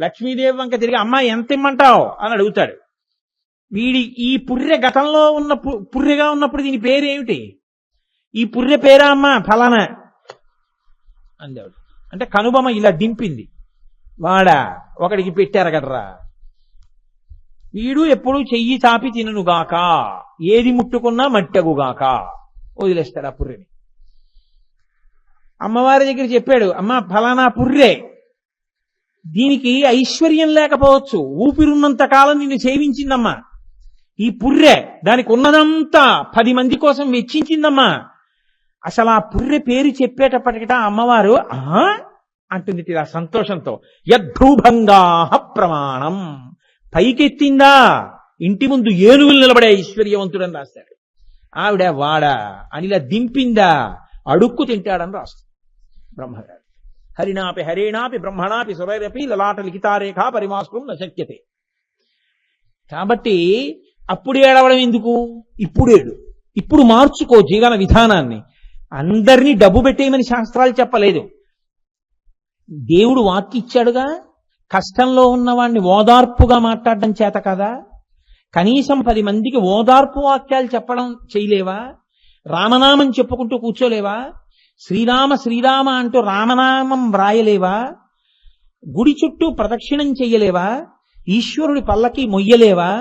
S1: లక్ష్మీదేవి వంక తిరిగి అమ్మా ఎంత ఇమ్మంటావు అని అడుగుతాడు. వీడి ఈ పుర్రె గతంలో ఉన్న పుర్రెగా ఉన్నప్పుడు దీని పేరేమిటి? ఈ పుర్రె పేరా అమ్మా ఫలానా అందేవాడు. అంటే కనుబొమ్మ ఇలా దింపింది. వాడా ఒకడికి పెట్టారు కదరా, వీడు ఎప్పుడు చెయ్యి చాపి తిననుగాక, ఏది ముట్టుకున్నా మట్టగుగాక వదిలేస్తాడు ఆ పుర్రెని. అమ్మవారి దగ్గర చెప్పాడు, అమ్మ ఫలానా పుర్రె, దీనికి ఐశ్వర్యం లేకపోవచ్చు, ఊపిరున్నంత కాలం నిన్ను సేవించిందమ్మా. ఈ పుర్రె దానికి ఉన్నదంతా 10 మంది కోసం వెచ్చించిందమ్మా. అసలు ఆ పుర్రె పేరు చెప్పేటప్పటికట అమ్మవారు అంటుంది ఇలా సంతోషంతో, యద్భ్రూభంగా ప్రమాణం, పైకెత్తిందా ఇంటి ముందు ఏనుగులు నిలబడే ఐశ్వర్యవంతుడని రాస్తాడు. ఆవిడ వాడా అనిలా దింపిందా అడుక్కు తింటాడని రాస్తాడు బ్రహ్మగారు. హరినాపి హరేణాపి బ్రహ్మణాపి సురైరపి లలాట లిఖితారేఖా పరిమాస్కం నశక్యతే. కాబట్టి అప్పుడు ఏడవడం ఎందుకు? ఇప్పుడు మార్చుకో జీవన విధానాన్ని. అందరినీ డబ్బు పెట్టేయమని శాస్త్రాలు చెప్పలేదు. దేవుడు వాక్కిచ్చాడుగా, కష్టంలో ఉన్నవాడిని ఓదార్పుగా మాట్లాడడం చేత కదా, కనీసం 10 మందికి ఓదార్పు వాక్యాలు చెప్పడం చేయలేవా? రామనామం చెప్పుకుంటూ కూర్చోలేవా? శ్రీరామ శ్రీరామ అంటూ రామనామం వ్రాయలేవా? గుడి చుట్టూ ప్రదక్షిణం చెయ్యలేవా? ఈశ్వరుడి పల్లకి మొయ్యలేవా?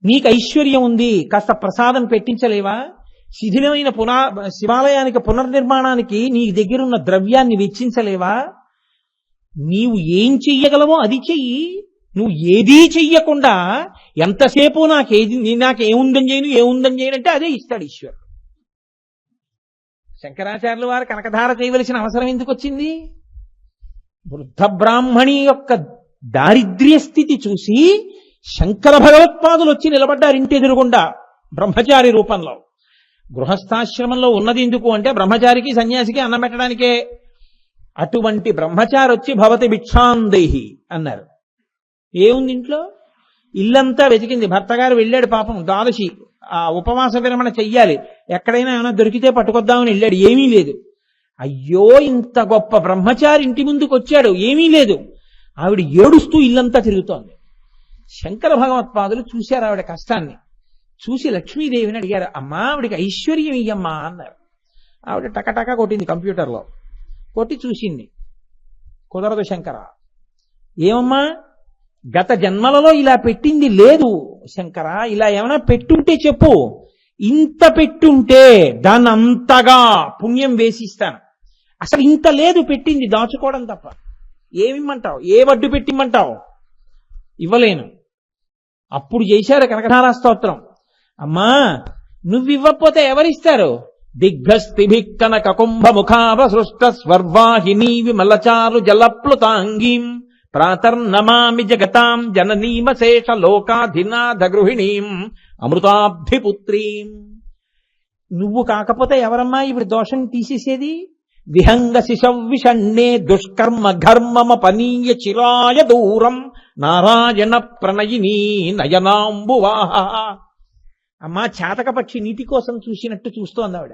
S1: నీకు ఐశ్వర్యం ఉంది, కాస్త ప్రసాదం పెట్టించలేవా? శిథిలమైన శివాలయానికి పునర్నిర్మాణానికి నీ దగ్గరున్న ద్రవ్యాన్ని వెచ్చించలేవా? నీవు ఏం చెయ్యగలవో అది చెయ్యి. నువ్వు ఏదీ చెయ్యకుండా ఎంతసేపు నాకేముందని చేయను అంటే అదే ఇస్తాడు ఈశ్వరుడు. శంకరాచార్యుల వారు కనకధార చేయవలసిన అవసరం ఎందుకు వచ్చింది? వృద్ధ బ్రాహ్మణి యొక్క దారిద్ర్య స్థితి చూసి శంకర భగవత్పాదులు వచ్చి నిలబడ్డారు ఇంటి ఎదురుగుండా బ్రహ్మచారి రూపంలో. గృహస్థాశ్రమంలో ఉన్నది ఎందుకు అంటే బ్రహ్మచారికి సన్యాసికి అన్నం పెట్టడానికే. అటువంటి బ్రహ్మచారి వచ్చి భవతి భిక్షాందేహి అన్నారు. ఏముంది ఇంట్లో? ఇల్లంతా వెతికింది. భర్త గారు వెళ్ళాడు పాపం, ద్వాదశి ఆ ఉపవాస విరమణ చెయ్యాలి, ఎక్కడైనా ఏమైనా దొరికితే పట్టుకొద్దామని వెళ్ళాడు, ఏమీ లేదు. అయ్యో ఇంత గొప్ప బ్రహ్మచారి ఇంటి ముందుకు వచ్చాడు, ఏమీ లేదు. ఆవిడ ఏడుస్తూ ఇల్లంతా తిరుగుతోంది. శంకర భగవత్పాదులు చూశారు ఆవిడ కష్టాన్ని. చూసి లక్ష్మీదేవిని అడిగారు, అమ్మా ఆవిడికి ఐశ్వర్యం ఇయ్యమ్మా అన్నారు. ఆవిడ టకటక కొట్టింది కంప్యూటర్లో, కొట్టి చూసింది. కుదరదు శంకర. ఏమమ్మా గత జన్మలలో ఇలా పెట్టింది లేదు శంకర, ఇలా ఏమైనా పెట్టుంటే చెప్పు. ఇంత పెట్టుంటే దాన్ని అంతగా పుణ్యం వేసిస్తాను. అసలు ఇంత లేదు పెట్టింది, దాచుకోవడం తప్ప. ఏమిమ్మంటావు? ఏ వడ్డు పెట్టిమ్మంటావు? ఇవ్వలేను. అప్పుడు చేశారు కనకధారా స్తోత్రం. అమ్మా నువ్వివ్వకపోతే ఎవరిస్తారు? దిగ్భస్తిభిక్కనక కుంభముఖావ సృష్ట స్వర్వాహినీ విమలచారు జలప్లుతాంగీం ప్రాతర్నమామి జగతాం జననీమశేష లోకాధినాథ గృహిణీం అమృతాబ్ధిపుత్రీం. నువ్వు కాకపోతే ఎవరమ్మా ఇప్పుడు దోషం తీసేసేది? విహంగ శిశవ్విషణ్ణే దుష్కర్మ ఘర్మమ పనీయ చిరాయ దూరం నారాయణ ప్రణయినీ నయనాంబువాహ. అమ్మా చాతకపక్షి నీటి కోసం చూసినట్టు చూస్తోంది ఆవిడ.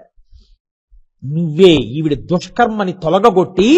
S1: నువ్వే ఈవిడ దుష్కర్మని తొలగగొట్టి